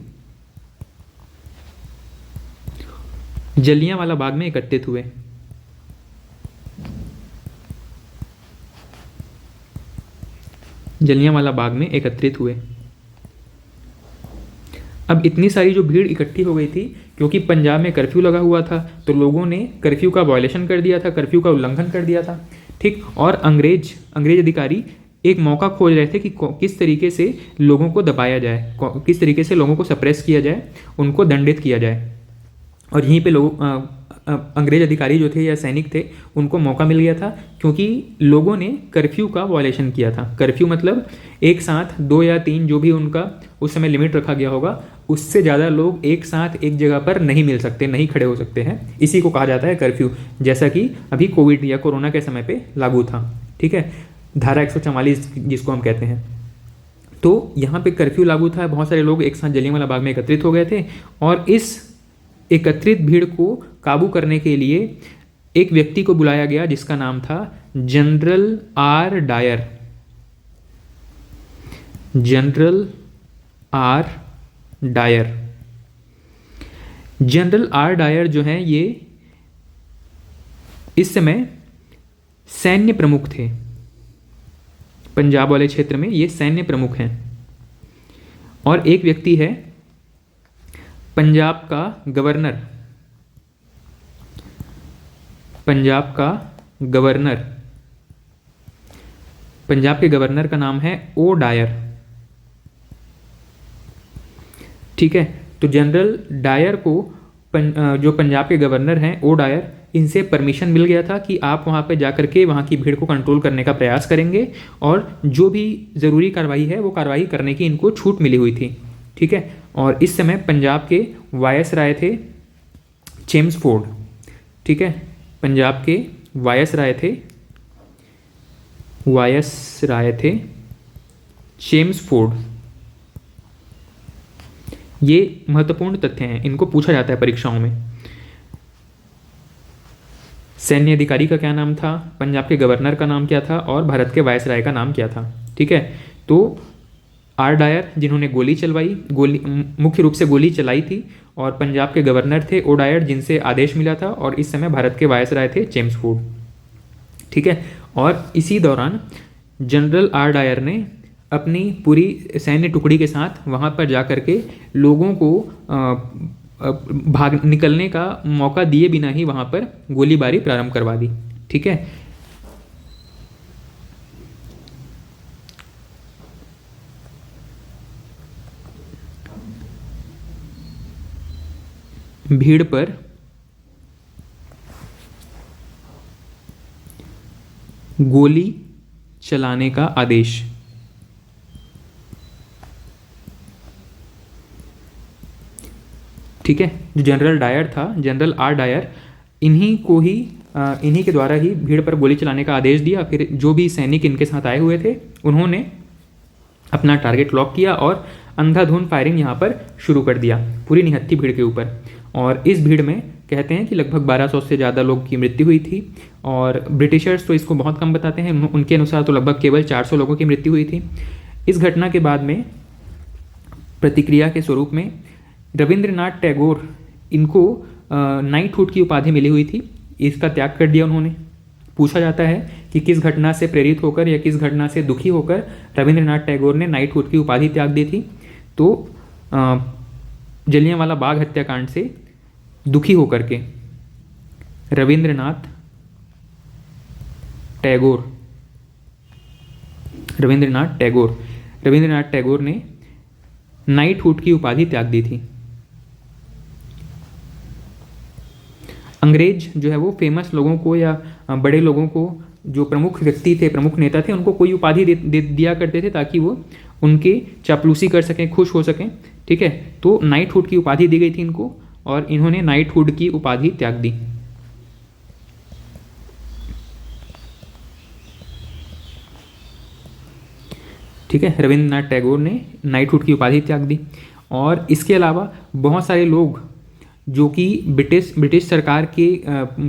S1: जलियांवाला बाग में एकत्रित हुए। जलियांवाला बाग में एकत्रित हुए। अब इतनी सारी जो भीड़ इकट्ठी हो गई थी, क्योंकि पंजाब में कर्फ्यू लगा हुआ था, तो लोगों ने कर्फ्यू का वायलेशन कर दिया था, कर्फ्यू का उल्लंघन कर दिया था, ठीक। और अंग्रेज अधिकारी एक मौका खोज रहे थे कि किस तरीके से लोगों को दबाया जाए, किस तरीके से लोगों को सप्रेस किया जाए, उनको दंडित किया जाए। और यहीं पे लोग अंग्रेज अधिकारी जो थे या सैनिक थे, उनको मौका मिल गया था, क्योंकि लोगों ने कर्फ्यू का वायलेशन किया था। कर्फ्यू मतलब एक साथ 2 या 3 जो भी उनका उस समय लिमिट रखा गया होगा, उससे ज़्यादा लोग एक साथ एक जगह पर नहीं मिल सकते, नहीं खड़े हो सकते हैं। इसी को कहा जाता है कर्फ्यू, जैसा कि अभी कोविड या कोरोना के समय पे लागू था, ठीक है, धारा 144 जिसको हम कहते हैं। तो यहाँ पे कर्फ्यू लागू था, बहुत सारे लोग एक साथ जलियांवाला बाग में एकत्रित हो गए थे और इस एकत्रित भीड़ को काबू करने के लिए एक व्यक्ति को बुलाया गया जिसका नाम था general R Dyer. General R Dyer. General R Dyer जो हैं, ये इस समय सैन्य प्रमुख थे पंजाब वाले क्षेत्र में, ये सैन्य प्रमुख हैं। और एक व्यक्ति है पंजाब का गवर्नर, पंजाब के गवर्नर का नाम है ओ डायर, ठीक है। तो जनरल डायर को जो पंजाब के गवर्नर हैं ओ डायर, इनसे परमिशन मिल गया था कि आप वहाँ पे जाकर के वहाँ की भीड़ को कंट्रोल करने का प्रयास करेंगे और जो भी ज़रूरी कार्रवाई है वो कार्रवाई करने की इनको छूट मिली हुई थी, ठीक है। और इस समय पंजाब के वायसराय थे चेम्सफोर्ड। ठीक है। पंजाब के वायसराय थे चेम्सफोर्ड। ये महत्वपूर्ण तथ्य हैं, इनको पूछा जाता है परीक्षाओं में। सैन्य अधिकारी का क्या नाम था, पंजाब के गवर्नर का नाम क्या था और भारत के वायसराय का नाम क्या था। ठीक है, तो आर डायर जिन्होंने मुख्य रूप से गोली चलाई थी, और पंजाब के गवर्नर थे ओ डायर जिनसे आदेश मिला था, और इस समय भारत के वायसराय थे चेम्सफोर्ड। ठीक है, और इसी दौरान जनरल आर डायर ने अपनी पूरी सैन्य टुकड़ी के साथ वहाँ पर जा कर के लोगों को भाग निकलने का मौका दिए बिना ही वहाँ पर गोलीबारी प्रारंभ करवा दी। ठीक है, भीड़ पर गोली चलाने का आदेश। ठीक है, जो जनरल डायर था, जनरल आर डायर, इन्हीं के द्वारा ही भीड़ पर गोली चलाने का आदेश दिया। फिर जो भी सैनिक इनके साथ आए हुए थे उन्होंने अपना टारगेट लॉक किया और अंधाधुंध फायरिंग यहाँ पर शुरू कर दिया पूरी निहत्थी भीड़ के ऊपर। और इस भीड़ में कहते हैं कि लगभग 1200 से ज़्यादा लोगों की मृत्यु हुई थी, और ब्रिटिशर्स तो इसको बहुत कम बताते हैं, उनके अनुसार तो लगभग केवल 400 लोगों की मृत्यु हुई थी। इस घटना के बाद में प्रतिक्रिया के स्वरूप में रविंद्रनाथ टैगोर, इनको नाइटहुड की उपाधि मिली हुई थी, इसका त्याग कर दिया उन्होंने। पूछा जाता है कि किस घटना से प्रेरित होकर या किस घटना से दुखी होकर रविंद्रनाथ टैगोर ने नाइटहुड की उपाधि त्याग दी थी, तो जलियांवाला बाग हत्याकांड से दुखी होकर के रविंद्रनाथ टैगोर ने नाइटहुड की उपाधि त्याग दी थी। अंग्रेज जो है वो फेमस लोगों को या बड़े लोगों को, जो प्रमुख व्यक्ति थे, प्रमुख नेता थे, उनको कोई उपाधि दे दिया करते थे ताकि वो उनके चापलूसी कर सकें, खुश हो सकें। ठीक है, तो नाइटहुड की उपाधि दी गई थी इनको, और इन्होंने नाइटहुड की उपाधि त्याग दी। ठीक है, रविंद्रनाथ टैगोर ने नाइटहुड की उपाधि त्याग दी। और इसके अलावा बहुत सारे लोग जो कि ब्रिटिश सरकार के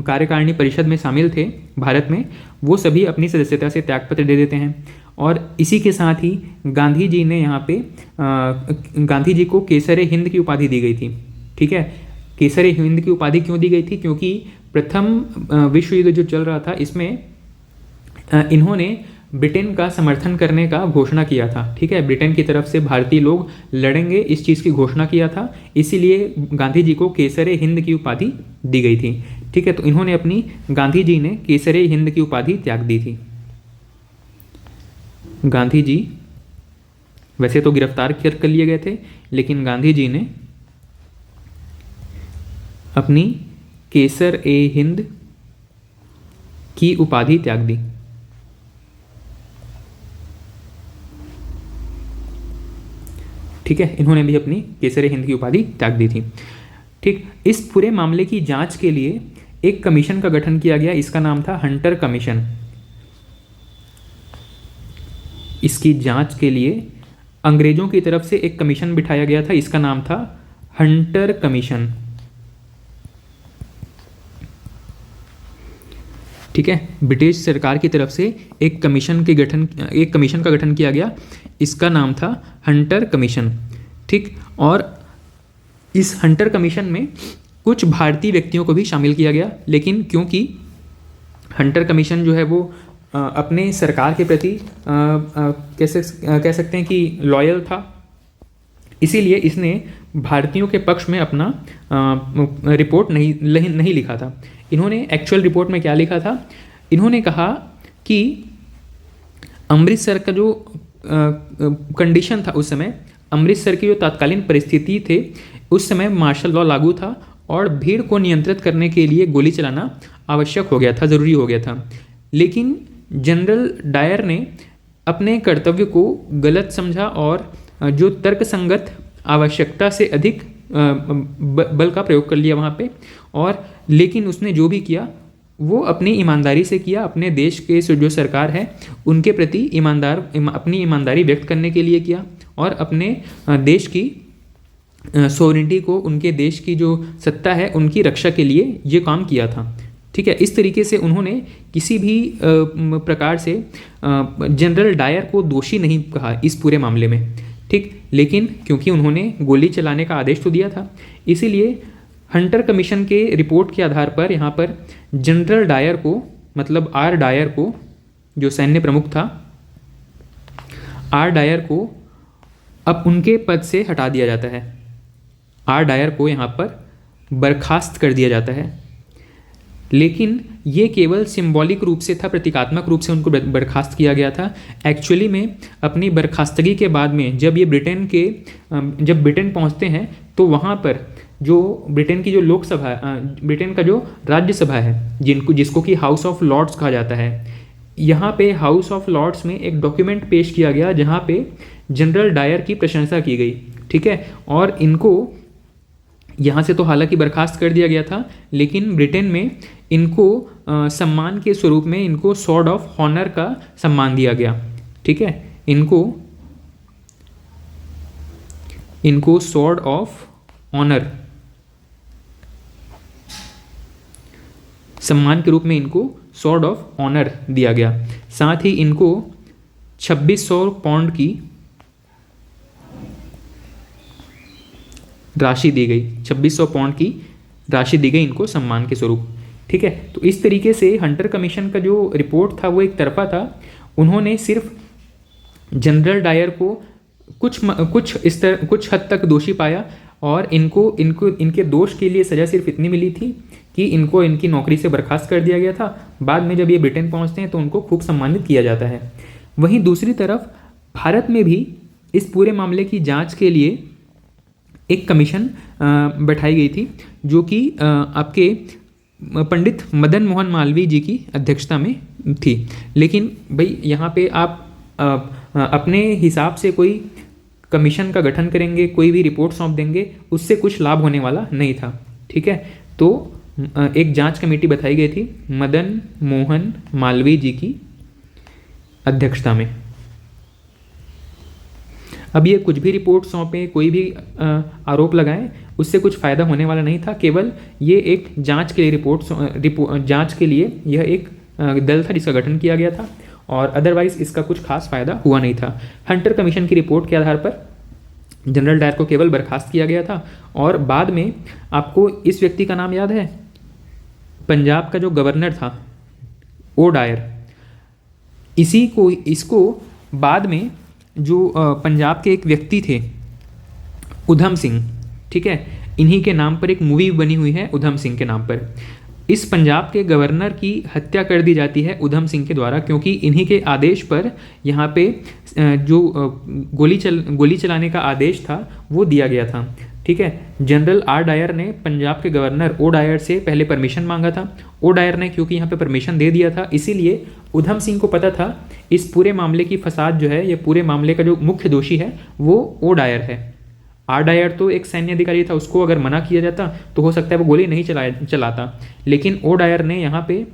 S1: कार्यकारिणी परिषद में शामिल थे भारत में, वो सभी अपनी सदस्यता से त्यागपत्र दे देते हैं। और इसी के साथ ही गांधी जी ने यहाँ पे गांधी जी को केसर हिंद की उपाधि दी गई थी। ठीक है, केसर हिंद की उपाधि क्यों दी गई थी? क्योंकि प्रथम विश्व युद्ध जो चल रहा था इसमें इन्होंने ब्रिटेन का समर्थन करने का घोषणा किया था। ठीक है, ब्रिटेन की तरफ से भारतीय लोग लड़ेंगे, इस चीज़ की घोषणा किया था, इसीलिए गांधी जी को केसर हिंद की उपाधि दी गई थी। ठीक है, तो इन्होंने गांधी जी ने केसर हिंद की उपाधि त्याग दी थी। गांधी जी वैसे तो गिरफ्तार कर लिए गए थे, लेकिन गांधी जी ने अपनी केसर ए हिंद की उपाधि त्याग दी। ठीक है, इन्होंने भी अपनी केसर हिंद की उपाधि त्याग दी थी। ठीक, इस पूरे मामले की जांच के लिए एक कमीशन का गठन किया गया, इसका नाम था हंटर कमीशन। इसकी जांच के लिए अंग्रेजों की तरफ से एक कमीशन बिठाया गया था, इसका नाम था हंटर कमीशन। ठीक है, ब्रिटिश सरकार की तरफ से एक कमीशन का गठन किया गया, इसका नाम था हंटर कमीशन। ठीक, और इस हंटर कमीशन में कुछ भारतीय व्यक्तियों को भी शामिल किया गया, लेकिन क्योंकि हंटर कमीशन जो है वो अपने सरकार के प्रति कह सकते हैं कि लॉयल था, इसीलिए इसने भारतीयों के पक्ष में अपना रिपोर्ट नहीं लिखा था। इन्होंने एक्चुअल रिपोर्ट में क्या लिखा था? इन्होंने कहा कि अमृतसर का जो कंडीशन था उस समय, अमृतसर की जो तत्कालीन परिस्थिति थे, उस समय मार्शल लॉ लागू था और भीड़ को नियंत्रित करने के लिए गोली चलाना आवश्यक हो गया था, ज़रूरी हो गया था। लेकिन जनरल डायर ने अपने कर्तव्य को गलत समझा और जो तर्कसंगत आवश्यकता से अधिक बल का प्रयोग कर लिया वहाँ पे। और लेकिन उसने जो भी किया वो अपनी ईमानदारी से किया, अपने देश के जो सरकार है उनके प्रति अपनी ईमानदारी व्यक्त करने के लिए किया, और अपने देश की सोवरेनिटी को, उनके देश की जो सत्ता है उनकी रक्षा के लिए ये काम किया था। ठीक है, इस तरीके से उन्होंने किसी भी प्रकार से जनरल डायर को दोषी नहीं कहा इस पूरे मामले में। ठीक, लेकिन क्योंकि उन्होंने गोली चलाने का आदेश तो दिया था, इसीलिए हंटर कमीशन के रिपोर्ट के आधार पर यहाँ पर जनरल डायर को, मतलब आर डायर को, जो सैन्य प्रमुख था, आर डायर को अब उनके पद से हटा दिया जाता है। आर डायर को यहाँ पर बर्खास्त कर दिया जाता है। लेकिन ये केवल सिंबॉलिक रूप से था, प्रतीकात्मक रूप से उनको बर्खास्त किया गया था। एक्चुअली में अपनी बर्खास्तगी के बाद में जब ब्रिटेन पहुंचते हैं तो वहाँ पर जो ब्रिटेन की जो लोकसभा, ब्रिटेन का जो राज्यसभा है, जिसको कि हाउस ऑफ लॉर्ड्स कहा जाता है, यहाँ पे हाउस ऑफ लॉर्ड्स में एक डॉक्यूमेंट पेश किया गया जहाँ पे जनरल डायर की प्रशंसा की गई। ठीक है, और इनको यहाँ से तो हालांकि बर्खास्त कर दिया गया था, लेकिन ब्रिटेन में इनको सम्मान के स्वरूप में इनको सॉर्ड ऑफ हॉनर का सम्मान दिया गया। ठीक है, इनको सॉर्ड ऑफ ऑनर सम्मान के रूप में इनको सॉर्ड ऑफ ऑनर दिया गया। साथ ही इनको 2600 पाउंड की राशि दी गई, 2600 पाउंड की राशि दी गई इनको सम्मान के स्वरूप। ठीक है, तो इस तरीके से हंटर कमीशन का जो रिपोर्ट था वो एक तरफा था। उन्होंने सिर्फ जनरल डायर को कुछ हद तक दोषी पाया, और इनके दोष के लिए सज़ा सिर्फ इतनी मिली थी कि इनको इनकी नौकरी से बर्खास्त कर दिया गया था। बाद में जब ये ब्रिटेन पहुंचते हैं तो उनको खूब सम्मानित किया जाता है। वहीं दूसरी तरफ भारत में भी इस पूरे मामले की जांच के लिए एक कमीशन बैठाई गई थी, जो कि आपके पंडित मदन मोहन मालवीय जी की अध्यक्षता में थी। लेकिन भाई यहाँ पे आप अपने हिसाब से कोई कमीशन का गठन करेंगे, कोई भी रिपोर्ट सौंप देंगे, उससे कुछ लाभ होने वाला नहीं था। ठीक है, तो एक जांच कमेटी बताई गई थी मदन मोहन मालवीय जी की अध्यक्षता में। अब ये कुछ भी रिपोर्ट सौंपें, कोई भी आरोप लगाएं, उससे कुछ फ़ायदा होने वाला नहीं था। केवल ये एक जांच के लिए जांच के लिए यह एक दल था जिसका गठन किया गया था, और अदरवाइज इसका कुछ खास फायदा हुआ नहीं था। हंटर कमीशन की रिपोर्ट के आधार पर जनरल डायर को केवल बर्खास्त किया गया था। और बाद में आपको इस व्यक्ति का नाम याद है, पंजाब का जो गवर्नर था ओ डायर, इसको बाद में जो पंजाब के एक व्यक्ति थे उधम सिंह, ठीक है, इन्हीं के नाम पर एक मूवी बनी हुई है उधम सिंह के नाम पर। इस पंजाब के गवर्नर की हत्या कर दी जाती है उधम सिंह के द्वारा, क्योंकि इन्हीं के आदेश पर यहाँ पे जो गोली चलाने का आदेश था वो दिया गया था। ठीक है, जनरल आर डायर ने पंजाब के गवर्नर ओ डायर से पहले परमिशन मांगा था। ओ डायर ने क्योंकि यहाँ पे परमिशन दे दिया था, इसीलिए उधम सिंह को पता था इस पूरे मामले की फसाद जो है, ये पूरे मामले का जो मुख्य दोषी है वो ओ डायर है। आर डायर तो एक सैन्य अधिकारी था, उसको अगर मना किया जाता तो हो सकता है वो गोली नहीं चलाता, लेकिन ओ डायर ने यहाँ पे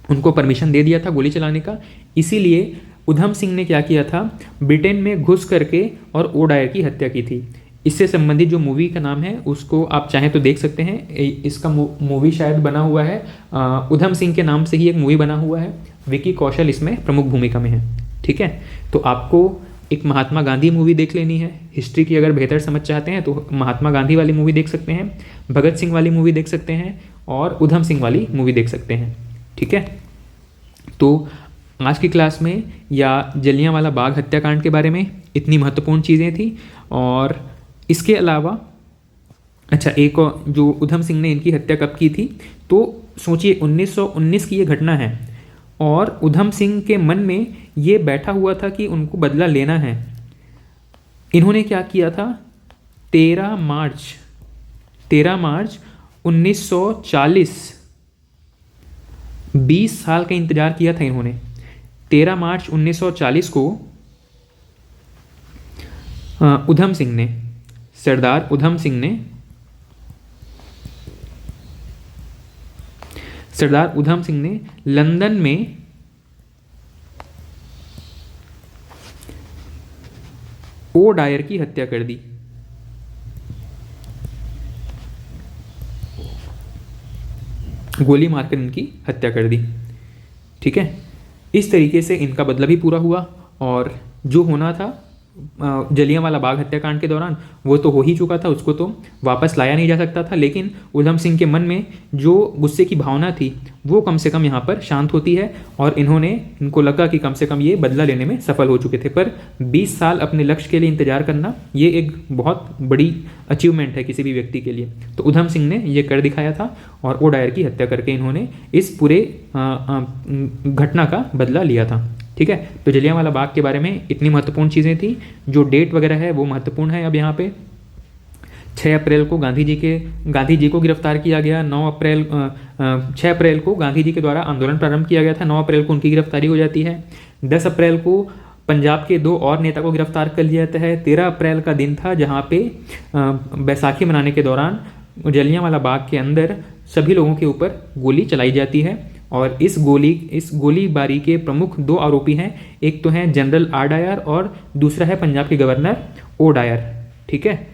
S1: उनको परमिशन दे दिया था गोली चलाने का। इसीलिए उधम सिंह ने क्या किया था, ब्रिटेन में घुस करके और ओ डायर की हत्या की थी। इससे संबंधित जो मूवी का नाम है उसको आप चाहें तो देख सकते हैं। इसका मूवी शायद बना हुआ है उधम सिंह के नाम से ही एक मूवी बना हुआ है, विकी कौशल इसमें प्रमुख भूमिका में है। ठीक है, तो आपको एक महात्मा गांधी मूवी देख लेनी है। हिस्ट्री की अगर बेहतर समझ चाहते हैं तो महात्मा गांधी वाली मूवी देख सकते हैं, भगत सिंह वाली मूवी देख सकते हैं, और उधम सिंह वाली मूवी देख सकते हैं। ठीक है, तो आज की क्लास में या जलियांवाला बाग हत्याकांड के बारे में इतनी महत्वपूर्ण चीज़ें थी। और इसके अलावा अच्छा, एक और जो उधम सिंह ने इनकी हत्या कब की थी, तो सोचिए 1919 की ये घटना है, और उधम सिंह के मन में ये बैठा हुआ था कि उनको बदला लेना है। इन्होंने क्या किया था, 13 मार्च 1940, 20 साल का इंतजार किया था इन्होंने। 13 मार्च 1940 को उधम सिंह ने सरदार उधम सिंह ने लंदन में ओ डायर की हत्या कर दी। गोली मारकर इनकी हत्या कर दी। ठीक है, इस तरीके से इनका बदला भी पूरा हुआ और जो होना था जलियांवाला बाग हत्याकांड के दौरान वो तो हो ही चुका था, उसको तो वापस लाया नहीं जा सकता था। लेकिन उधम सिंह के मन में जो गुस्से की भावना थी वो कम से कम यहाँ पर शांत होती है और इनको लगा कि कम से कम ये बदला लेने में सफल हो चुके थे। पर 20 साल अपने लक्ष्य के लिए इंतजार करना ये एक बहुत बड़ी अचीवमेंट है किसी भी व्यक्ति के लिए। तो उधम सिंह ने ये कर दिखाया था और ओ डायर की हत्या करके इन्होंने इस पूरे घटना का बदला लिया था। ठीक है, तो जलियांवाला बाग के बारे में इतनी महत्वपूर्ण चीज़ें थी। जो डेट वगैरह है वो महत्वपूर्ण है। अब यहाँ पे 6 अप्रैल को गांधी जी को गिरफ्तार किया गया। 6 अप्रैल को गांधी जी के द्वारा आंदोलन प्रारंभ किया गया था। 9 अप्रैल को उनकी गिरफ्तारी हो जाती है। 10 अप्रैल को पंजाब के 2 और नेता को गिरफ्तार कर लिया जाता है। 13 अप्रैल का दिन था जहाँ पे बैसाखी मनाने के दौरान जलियांवाला बाग के अंदर सभी लोगों के ऊपर गोली चलाई जाती है और इस गोलीबारी के प्रमुख 2 आरोपी हैं। एक तो हैं जनरल आर डायर और दूसरा है पंजाब के गवर्नर ओ डायर। ठीक है,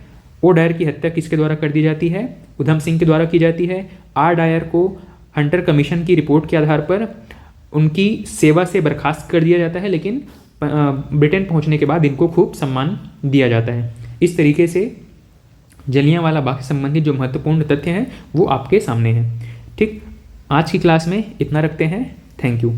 S1: ओ डायर की हत्या किसके द्वारा कर दी जाती है? उधम सिंह के द्वारा की जाती है। आर डायर को हंटर कमीशन की रिपोर्ट के आधार पर उनकी सेवा से बर्खास्त कर दिया जाता है, लेकिन ब्रिटेन पहुंचने के बाद इनको खूब सम्मान दिया जाता है। इस तरीके से जलियांवाला बाग से संबंधित जो महत्वपूर्ण तथ्य हैं वो आपके सामने हैं। ठीक, आज की क्लास में इतना रखते हैं। Thank you.